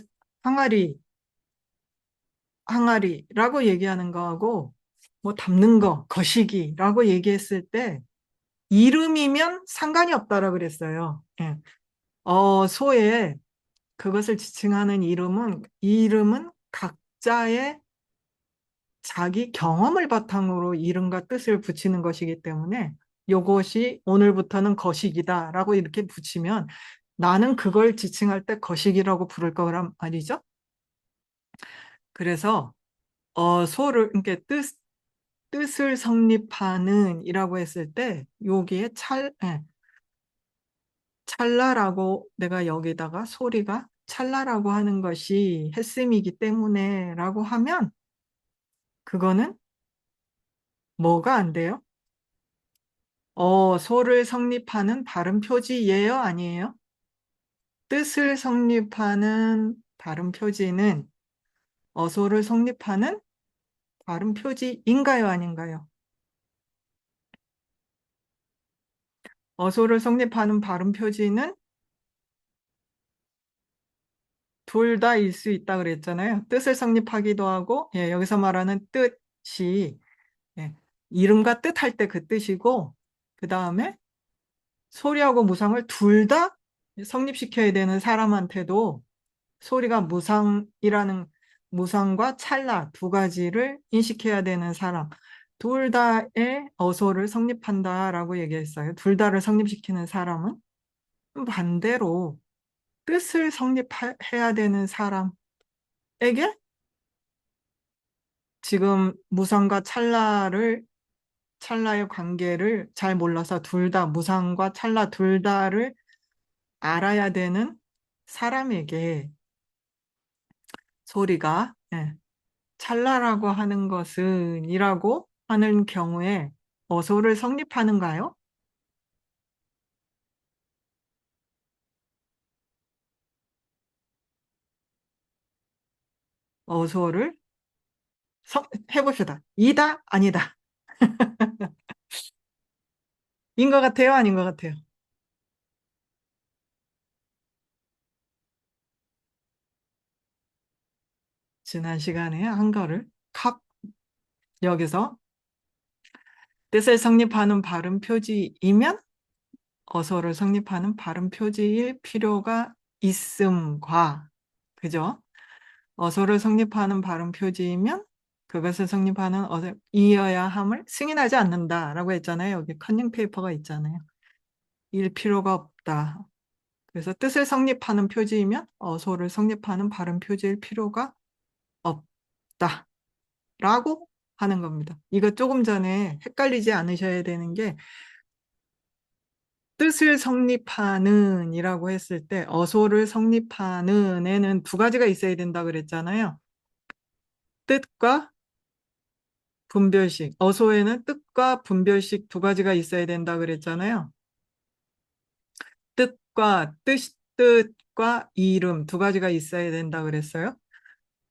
항아리라고 얘기하는 거하고 뭐 담는 거, 거시기라고 얘기했을 때 이름이면 상관이 없다라고 그랬어요. 예. 소에 그것을 지칭하는 이름은 각자의 자기 경험을 바탕으로 이름과 뜻을 붙이는 것이기 때문에 요것이 오늘부터는 거식이다라고 이렇게 붙이면 나는 그걸 지칭할 때 거식이라고 부를 거란 말이죠. 그래서 소를 그러니까 뜻을 성립하는 이라고 했을 때 여기에 찰나라고 내가 여기다가 소리가 찰나라고 하는 것이 햇셈이기 때문에 라고 하면 그거는 뭐가 안 돼요? 소를 성립하는 발음 표지예요? 아니에요? 뜻을 성립하는 발음 표지는 어소를 성립하는 발음 표지인가요? 아닌가요? 어소를 성립하는 발음 표지는 둘 다일 수 있다 그랬잖아요. 뜻을 성립하기도 하고, 예, 여기서 말하는 뜻이 예, 이름과 뜻할 때 그 뜻이고, 그 다음에 소리하고 무상을 둘 다 성립시켜야 되는 사람한테도 소리가 무상과 찰나 두 가지를 인식해야 되는 사람, 둘 다의 어소를 성립한다라고 얘기했어요. 둘 다를 성립시키는 사람은 반대로 뜻을 성립해야 되는 사람에게 지금 무상과 찰나의 관계를 잘 몰라서 무상과 찰나 둘 다를 알아야 되는 사람에게 소리가 예, 찰나라고 하는 것은 이라고 하는 경우에 어소를 성립하는가요? 어소를 해봅시다. 이다, 아니다. 인 것 같아요, 아닌 것 같아요? 지난 시간에 한 거를 여기서 뜻을 성립하는 발음 표지이면 어소를 성립하는 발음 표지일 필요가 있음과, 그죠? 어소를 성립하는 발음 표지이면 그것을 성립하는 이어야 함을 승인하지 않는다라고 했잖아요. 여기 컨닝 페이퍼가 있잖아요. 일 필요가 없다. 그래서 뜻을 성립하는 표지이면 어소를 성립하는 발음 표지일 필요가 없다. 라고 하는 겁니다. 이거 조금 전에 헷갈리지 않으셔야 되는 게 뜻을 성립하는 이라고 했을 때 어소를 성립하는 에는 두 가지가 있어야 된다 그랬잖아요. 뜻과 분별식. 어소에는 뜻과 분별식 두 가지가 있어야 된다 그랬잖아요. 뜻과 이름 두 가지가 있어야 된다 그랬어요.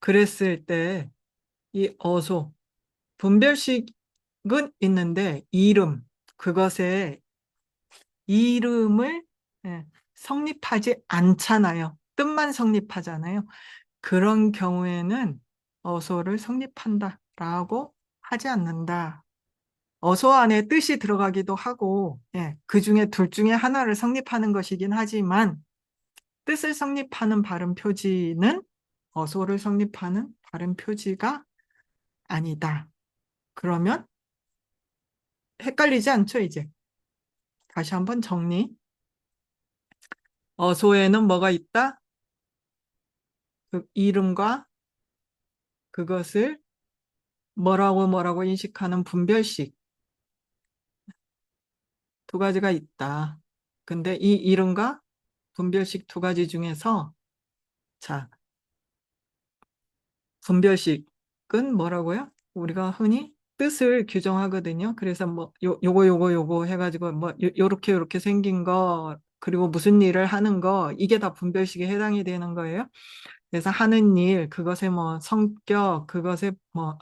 그랬을 때 이 어소, 분별식은 있는데 그것의 이름을 예, 성립하지 않잖아요. 뜻만 성립하잖아요. 그런 경우에는 어소를 성립한다라고 하지 않는다. 어소 안에 뜻이 들어가기도 하고, 예, 그 중에 둘 중에 하나를 성립하는 것이긴 하지만, 뜻을 성립하는 발음 표지는 어소를 성립하는 발음 표지가 아니다. 그러면 헷갈리지 않죠, 이제? 다시 한번 정리. 어소에는 뭐가 있다? 그 이름과 그것을 뭐라고 인식하는 분별식 두 가지가 있다. 근데 이 이름과 분별식 두 가지 중에서 자, 분별식은 뭐라고요? 우리가 흔히 뜻을 규정하거든요. 그래서 뭐 요거 해가지고 뭐 요렇게 생긴 거 그리고 무슨 일을 하는 거 이게 다 분별식에 해당이 되는 거예요. 그래서 하는 일, 그것의 뭐 성격, 그것의 뭐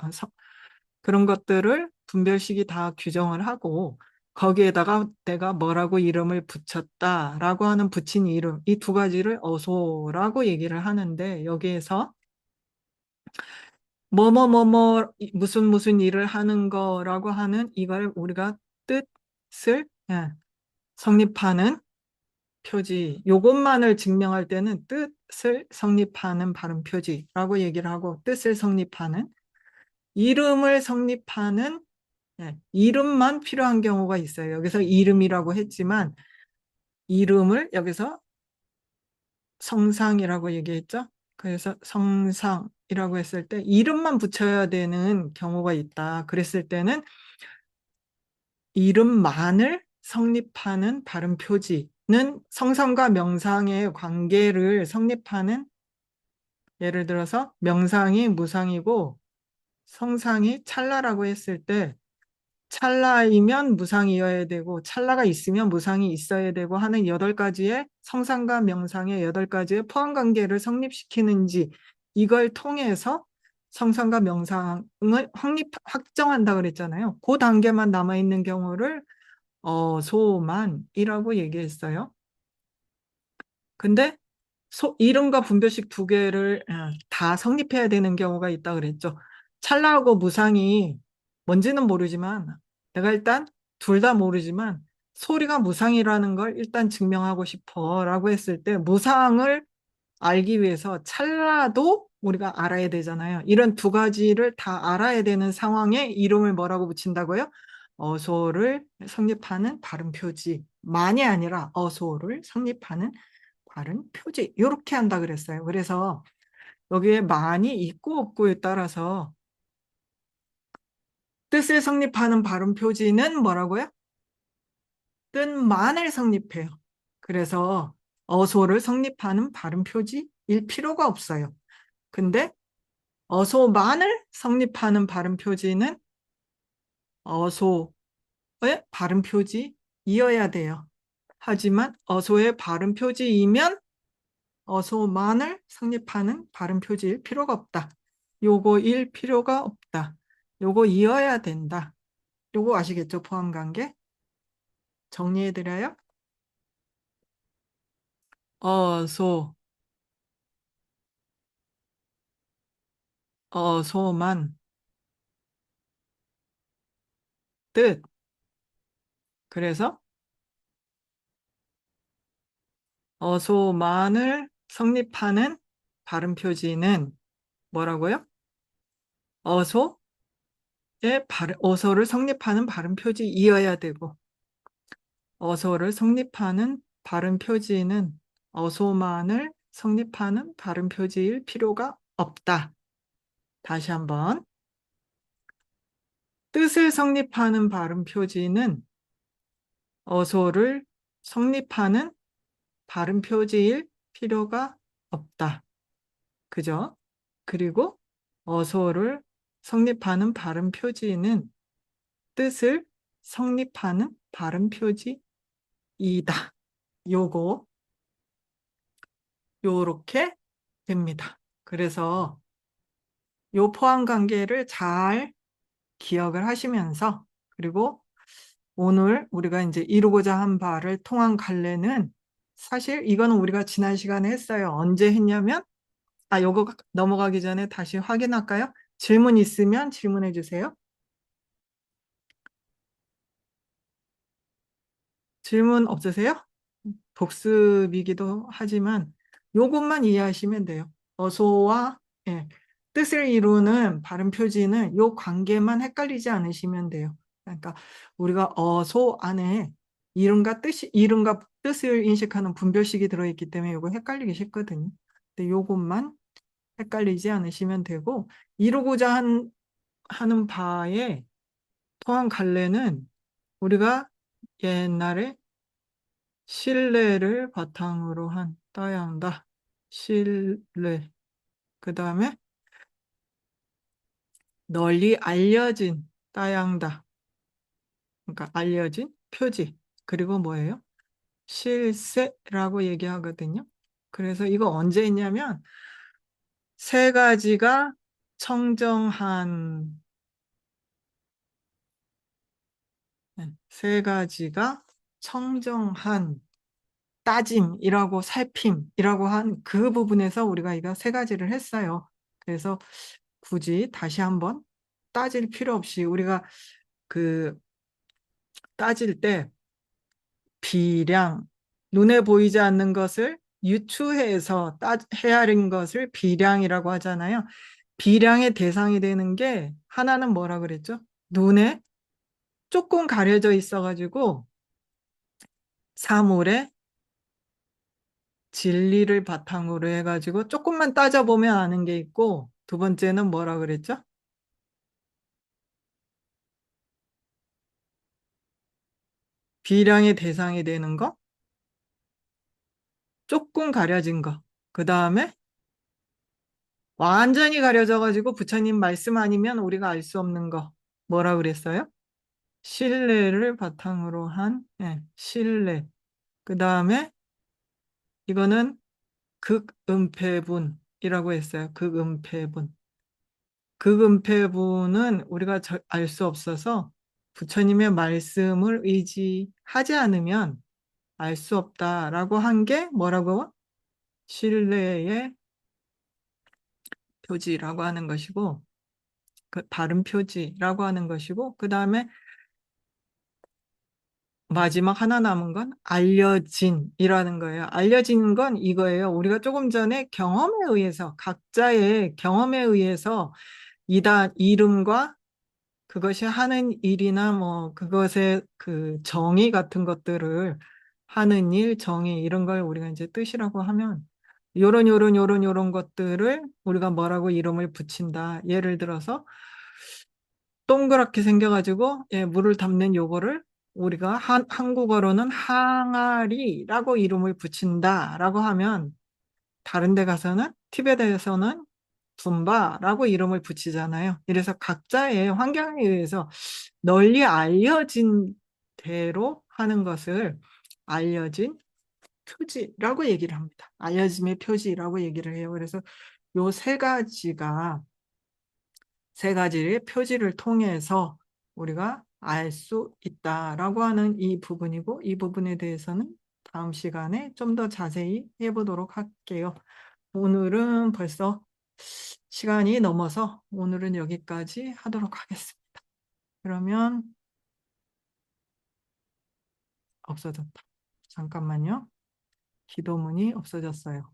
그런 것들을 분별식이 다 규정을 하고 거기에다가 내가 뭐라고 이름을 붙였다라고 하는 붙인 이름 이 두 가지를 어소라고 얘기를 하는데 여기에서 무슨 일을 하는 거라고 하는 이걸 우리가 뜻을 예, 성립하는 표지. 요것만을 증명할 때는 뜻을 성립하는 발음 표지라고 얘기를 하고 뜻을 성립하는 이름을 성립하는 이름만 필요한 경우가 있어요. 여기서 이름이라고 했지만 이름을 여기서 성상이라고 얘기했죠. 그래서 성상이라고 했을 때 이름만 붙여야 되는 경우가 있다. 그랬을 때는 이름만을 성립하는 발음 표지는 성상과 명상의 관계를 성립하는 예를 들어서 명상이 무상이고 성상이 찰나라고 했을 때 찰나이면 무상이어야 되고 찰나가 있으면 무상이 있어야 되고 하는 8가지의 성상과 명상의 8가지의 포함관계를 성립시키는지 이걸 통해서 성상과 명상을 확정한다 그랬잖아요. 그 단계만 남아있는 경우를 소만이라고 얘기했어요. 근데 이름과 분별식 2개를 다 성립해야 되는 경우가 있다 그랬죠. 찰나하고 무상이 뭔지는 모르지만 내가 일단 둘 다 모르지만 소리가 무상이라는 걸 일단 증명하고 싶어 라고 했을 때 무상을 알기 위해서 찰나도 우리가 알아야 되잖아요. 이런 2가지를 다 알아야 되는 상황에 이름을 뭐라고 붙인다고요? 어소를 성립하는 발음 표지만이 아니라 어소를 성립하는 발음 표지 이렇게 한다 그랬어요. 그래서 여기에 많이 있고 없고에 따라서 뜻을 성립하는 발음 표지는 뭐라고요? 뜻만을 성립해요. 그래서 어소를 성립하는 발음 표지일 필요가 없어요. 근데 어소만을 성립하는 발음 표지는 어소의 발음 표지이어야 돼요. 하지만 어소의 발음 표지이면 어소만을 성립하는 발음 표지일 필요가 없다. 요거일 필요가 없다. 요거 이어야 된다. 요거 아시겠죠? 포함관계. 정리해드려요. 어소, 어소만, 뜻. 그래서 어소만을 성립하는 발음 표지는 뭐라고요? 어소의 어소를 성립하는 발음 표지이어야 되고 어소를 성립하는 발음 표지는 어소만을 성립하는 발음 표지일 필요가 없다. 다시 한번. 뜻을 성립하는 발음 표지는 어소를 성립하는 발음 표지일 필요가 없다. 그죠? 그리고 어소를 성립하는 발음 표지는 뜻을 성립하는 발음 표지이다. 요거 요렇게 됩니다. 그래서 요 포함 관계를 잘 기억을 하시면서 그리고 오늘 우리가 이제 이루고자 한 바를 통한 갈래는 사실 이거는 우리가 지난 시간에 했어요. 언제 했냐면 요거 넘어가기 전에 다시 확인할까요? 질문 있으면 질문해 주세요. 질문 없으세요? 복습이기도 하지만 요것만 이해하시면 돼요. 어소와 뜻을 이루는 발음 표지는 요 관계만 헷갈리지 않으시면 돼요. 그러니까 우리가 어소 안에 이름과 뜻을 인식하는 분별식이 들어있기 때문에 요거 헷갈리기 쉽거든요. 근데 요것만 헷갈리지 않으시면 되고 이루고자 하는 바에 토한 갈래는 우리가 옛날에 신뢰를 바탕으로 한 따야 한다. 신뢰. 그 다음에 널리 알려진 따야 한다. 그러니까 알려진 표지. 그리고 뭐예요? 실세라고 얘기하거든요. 그래서 이거 언제 했냐면 3가지가 청정한 3가지가 청정한 따짐이라고 살핌이라고 한 그 부분에서 우리가 이거 3가지를 했어요. 그래서 굳이 다시 한번 따질 필요 없이 우리가 그 따질 때 비량, 눈에 보이지 않는 것을 유추해서 헤아린 것을 비량이라고 하잖아요. 비량의 대상이 되는 게 하나는 뭐라 그랬죠? 눈에 조금 가려져 있어가지고 사물의 진리를 바탕으로 해가지고 조금만 따져보면 아는 게 있고, 두 번째는 뭐라 그랬죠? 비량의 대상이 되는 거, 조금 가려진 거. 그 다음에 완전히 가려져가지고 부처님 말씀 아니면 우리가 알 수 없는 거. 뭐라 그랬어요? 신뢰를 바탕으로 한, 신뢰. 그 다음에 이거는 극음패분이라고 했어요. 극음패분. 극음패분은 우리가 알 수 없어서 부처님의 말씀을 의지하지 않으면 알 수 없다라고 한 게 뭐라고? 신뢰의 표지라고 하는 것이고, 그 바른 표지라고 하는 것이고, 그 다음에 마지막 하나 남은 건 알려진이라는 거예요. 알려진 건 이거예요. 우리가 조금 전에 경험에 의해서, 각자의 경험에 의해서 이름과 그것이 하는 일이나 뭐 그것의 그 정의 같은 것들을, 하는 일, 정의 이런 걸 우리가 이제 뜻이라고 하면 요런 것들을 우리가 뭐라고 이름을 붙인다. 예를 들어서 동그랗게 생겨가지고 물을 담는 요거를 우리가 한국어로는 항아리라고 이름을 붙인다라고 하면, 다른 데 가서는 티베트에서는 tumba라고 이름을 붙이잖아요. 이래서 각자의 환경에 의해서 널리 알려진 대로 하는 것을 알려진 표지라고 얘기를 합니다. 알려짐의 표지라고 얘기를 해요. 그래서 요 세 가지의 표지를 통해서 우리가 알 수 있다라고 하는 이 부분이고, 이 부분에 대해서는 다음 시간에 좀 더 자세히 해보도록 할게요. 오늘은 벌써 시간이 넘어서 오늘은 여기까지 하도록 하겠습니다. 그러면 없어졌다. 잠깐만요. 기도문이 없어졌어요.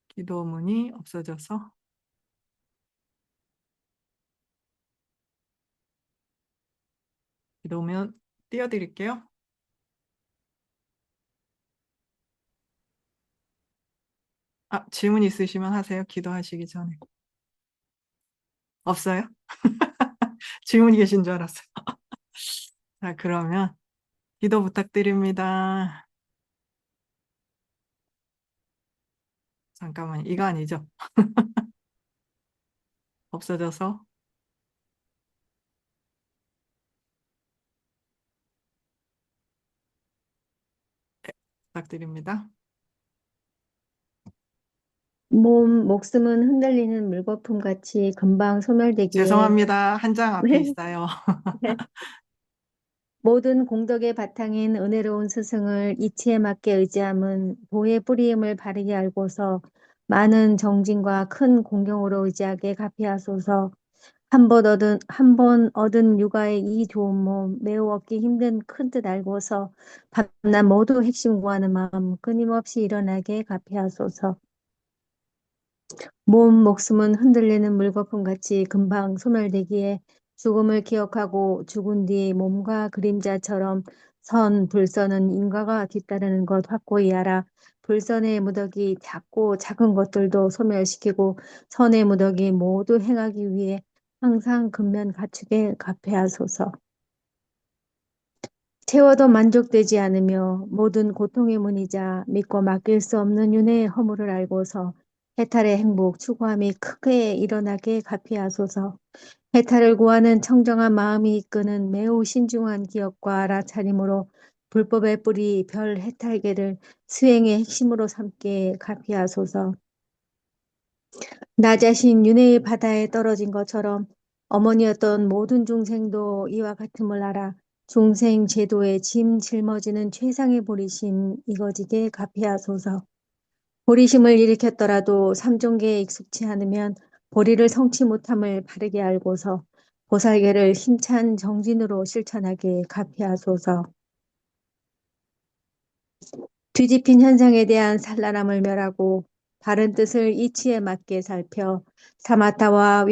기도문이 없어져서 기도문 띄워드릴게요. 질문 있으시면 하세요. 기도하시기 전에. 없어요? 질문이 계신 줄 알았어요. 자, 그러면 기도 부탁드립니다. 잠깐만, 이거 아니죠? 없어져서 부탁드립니다. 목숨은 흔들리는 물거품 같이 금방 소멸되기에 죄송합니다. 한 장 앞에 있어요. 모든 공덕의 바탕인 은혜로운 스승을 이치에 맞게 의지함은 도의 뿌리임을 바르게 알고서 많은 정진과 큰 공경으로 의지하게 갚이하소서. 한 번 얻은 육아의 이 좋은 몸 매우 얻기 힘든 큰 뜻 알고서 밤낮 모두 핵심 구하는 마음 끊임없이 일어나게 갚이하소서. 목숨은 흔들리는 물거품같이 금방 소멸되기에 죽음을 기억하고 죽은 뒤 몸과 그림자처럼 불선은 인과가 뒤따르는 것 확고히 알아. 불선의 무더기 작고 작은 것들도 소멸시키고 선의 무더기 모두 행하기 위해 항상 근면 갖추게 갚해하소서. 채워도 만족되지 않으며 모든 고통의 문이자 믿고 맡길 수 없는 윤회의 허물을 알고서 해탈의 행복 추구함이 크게 일어나게 갚이하소서. 해탈을 구하는 청정한 마음이 이끄는 매우 신중한 기억과 알아차림으로 불법의 뿌리 별 해탈계를 수행의 핵심으로 삼게 갚이하소서. 나 자신 윤회의 바다에 떨어진 것처럼 어머니였던 모든 중생도 이와 같음을 알아 중생 제도에 짐 짊어지는 최상의 보리심 이거지게 갚이하소서. 보리심을 일으켰더라도 삼종계에 익숙치 않으면 보리를 성취 못함을 바르게 알고서 보살계를 힘찬 정진으로 실천하게 갚이하소서. 뒤집힌 현상에 대한 산란함을 멸하고 바른 뜻을 이치에 맞게 살펴 사마타와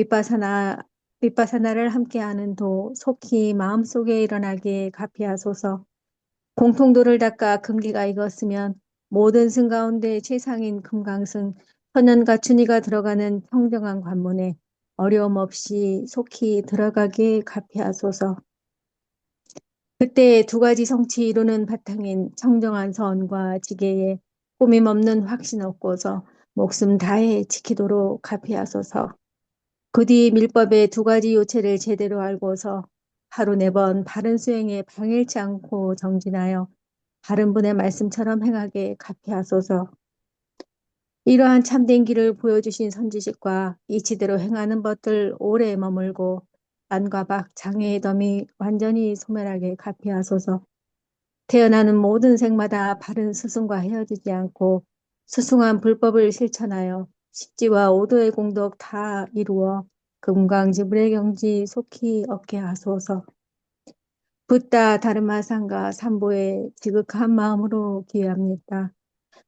위파사나를 함께하는 도 속히 마음속에 일어나게 갚이하소서. 공통도를 닦아 금기가 익었으면 모든 승 가운데 최상인 금강승 천연가춘이가 들어가는 평정한 관문에 어려움 없이 속히 들어가게 갚이하소서. 그때 두 가지 성취 이루는 바탕인 청정한 선과 지계에 꾸밈 없는 확신 얻고서 목숨 다해 지키도록 갚이하소서. 그 뒤 밀법의 두 가지 요체를 제대로 알고서 하루 네 번 바른 수행에 방해치 않고 정진하여 바른 분의 말씀처럼 행하게 갚이하소서. 이러한 참된 길을 보여주신 선지식과 이치대로 행하는 것들 오래 머물고 안과 밖 장애의 덤이 완전히 소멸하게 갚이하소서. 태어나는 모든 생마다 바른 스승과 헤어지지 않고 스승한 불법을 실천하여 십지와 오도의 공덕 다 이루어 금강지불의 경지 속히 얻게 하소서. 붓다 다르마상가 삼보에 지극한 마음으로 기회합니다.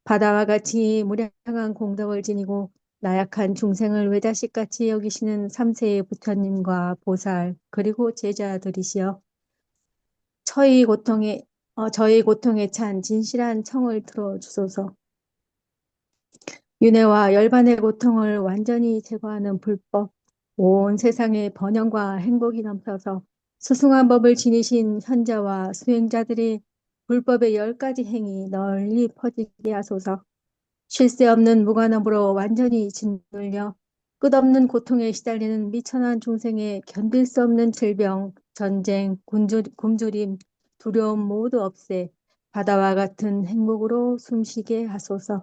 바다와 같이 무량한 공덕을 지니고 나약한 중생을 외자식같이 여기시는 삼세의 부처님과 보살 그리고 제자들이시여 저희 고통에 찬 진실한 청을 들어주소서. 윤회와 열반의 고통을 완전히 제거하는 불법, 온 세상에 번영과 행복이 넘쳐서 수승한 법을 지니신 현자와 수행자들이 불법의 10가지 행위 널리 퍼지게 하소서. 쉴 새 없는 무관함으로 완전히 짓눌려 끝없는 고통에 시달리는 미천한 중생의 견딜 수 없는 질병, 전쟁, 굶주림, 두려움 모두 없애 바다와 같은 행복으로 숨쉬게 하소서.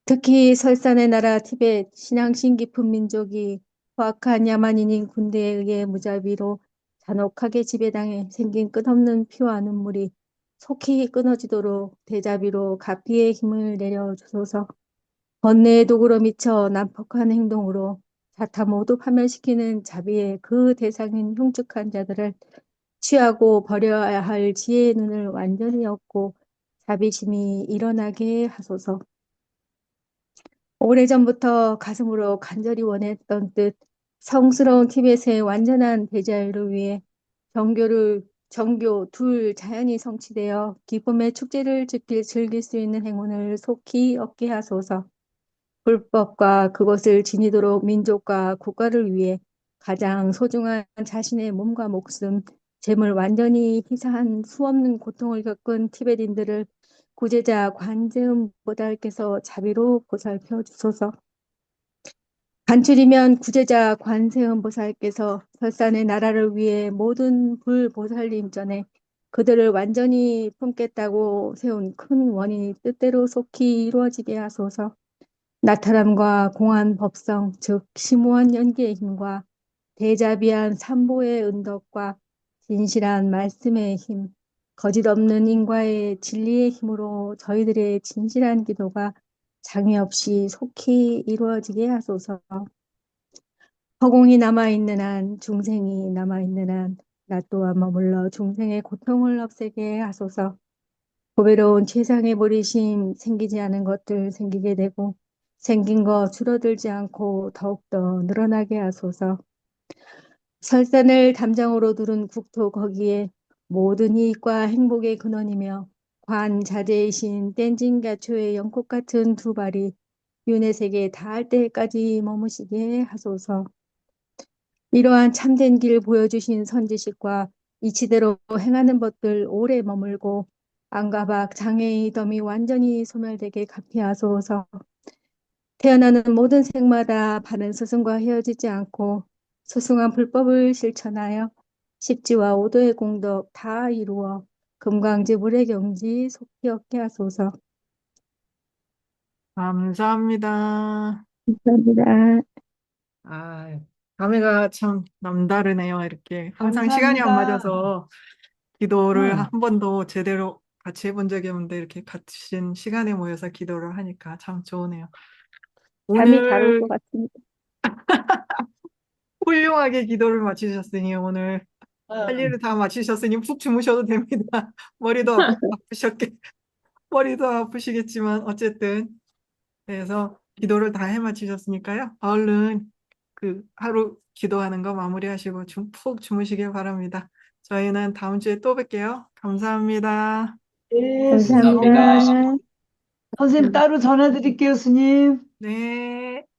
특히 설산의 나라 티벳 신앙심 깊은 민족이 포악한 야만인인 군대에 의해 무자비로 잔혹하게 지배당해 생긴 끝없는 피와 눈물이 속히 끊어지도록 대자비로 가피의 힘을 내려주소서. 번뇌의 도구로 미쳐 난폭한 행동으로 자타 모두 파멸시키는 자비의 그 대상인 흉측한 자들을 취하고 버려야 할 지혜의 눈을 완전히 얻고 자비심이 일어나게 하소서. 오래전부터 가슴으로 간절히 원했던 뜻, 성스러운 티벳의 완전한 대자유를 위해 정교 둘 자연이 성취되어 기쁨의 축제를 즐길 수 있는 행운을 속히 얻게 하소서. 불법과 그것을 지니도록 민족과 국가를 위해 가장 소중한 자신의 몸과 목숨, 재물 완전히 희사한 수없는 고통을 겪은 티베딘들을 구제자 관세음 보살께서 자비로 보살펴 주소서. 간추리면 구제자 관세음 보살께서 설산의 나라를 위해 모든 불보살님 전에 그들을 완전히 품겠다고 세운 큰 원인이 뜻대로 속히 이루어지게 하소서. 나타남과 공한 법성, 즉 심오한 연기의 힘과 대자비한 삼보의 은덕과 진실한 말씀의 힘, 거짓 없는 인과의 진리의 힘으로 저희들의 진실한 기도가 장애 없이 속히 이루어지게 하소서. 허공이 남아있는 한, 중생이 남아있는 한, 나 또한 머물러 중생의 고통을 없애게 하소서. 고배로운 최상의 버리심 생기지 않은 것들 생기게 되고 생긴 것 줄어들지 않고 더욱더 늘어나게 하소서. 설산을 담장으로 두른 국토 거기에 모든 이익과 행복의 근원이며 관자재이신 땐징가초의 연꽃 같은 두 발이 윤회 세계에 닿을 때까지 머무시게 하소서. 이러한 참된 길 보여주신 선지식과 이치대로 행하는 것들 오래 머물고 안과 밖 장애의 덤이 완전히 소멸되게 갚이하소서. 태어나는 모든 생마다 바른 스승과 헤어지지 않고 소승한 불법을 실천하여 십지와 오도의 공덕 다 이루어 금강지 물의 경지 속히 얻게 하소서. 감사합니다. 감사합니다. 아, 감회가 참 남다르네요. 이렇게 항상 시간이 안 감사합니다. 맞아서 기도를 한 응. 번도 제대로 같이 해본 적이 없는데 이렇게 같은 시간에 모여서 기도를 하니까 참 좋으네요. 잠이 잘 올 오늘 것 같습니다. 훌륭하게 기도를 마치셨으니 오늘 할 어. 일을 다 마치셨으니 푹 주무셔도 됩니다. 아프셨겠, 머리도 아프시겠지만 어쨌든 그래서 기도를 다 해 마치셨으니까요. 얼른 그 하루 기도하는 거 마무리하시고 푹 주무시길 바랍니다. 저희는 다음 주에 또 뵐게요. 감사합니다. 네, 스님 감사합니다. 건강하시고. 선생님 따로 전화 드릴게요, 스님. 네.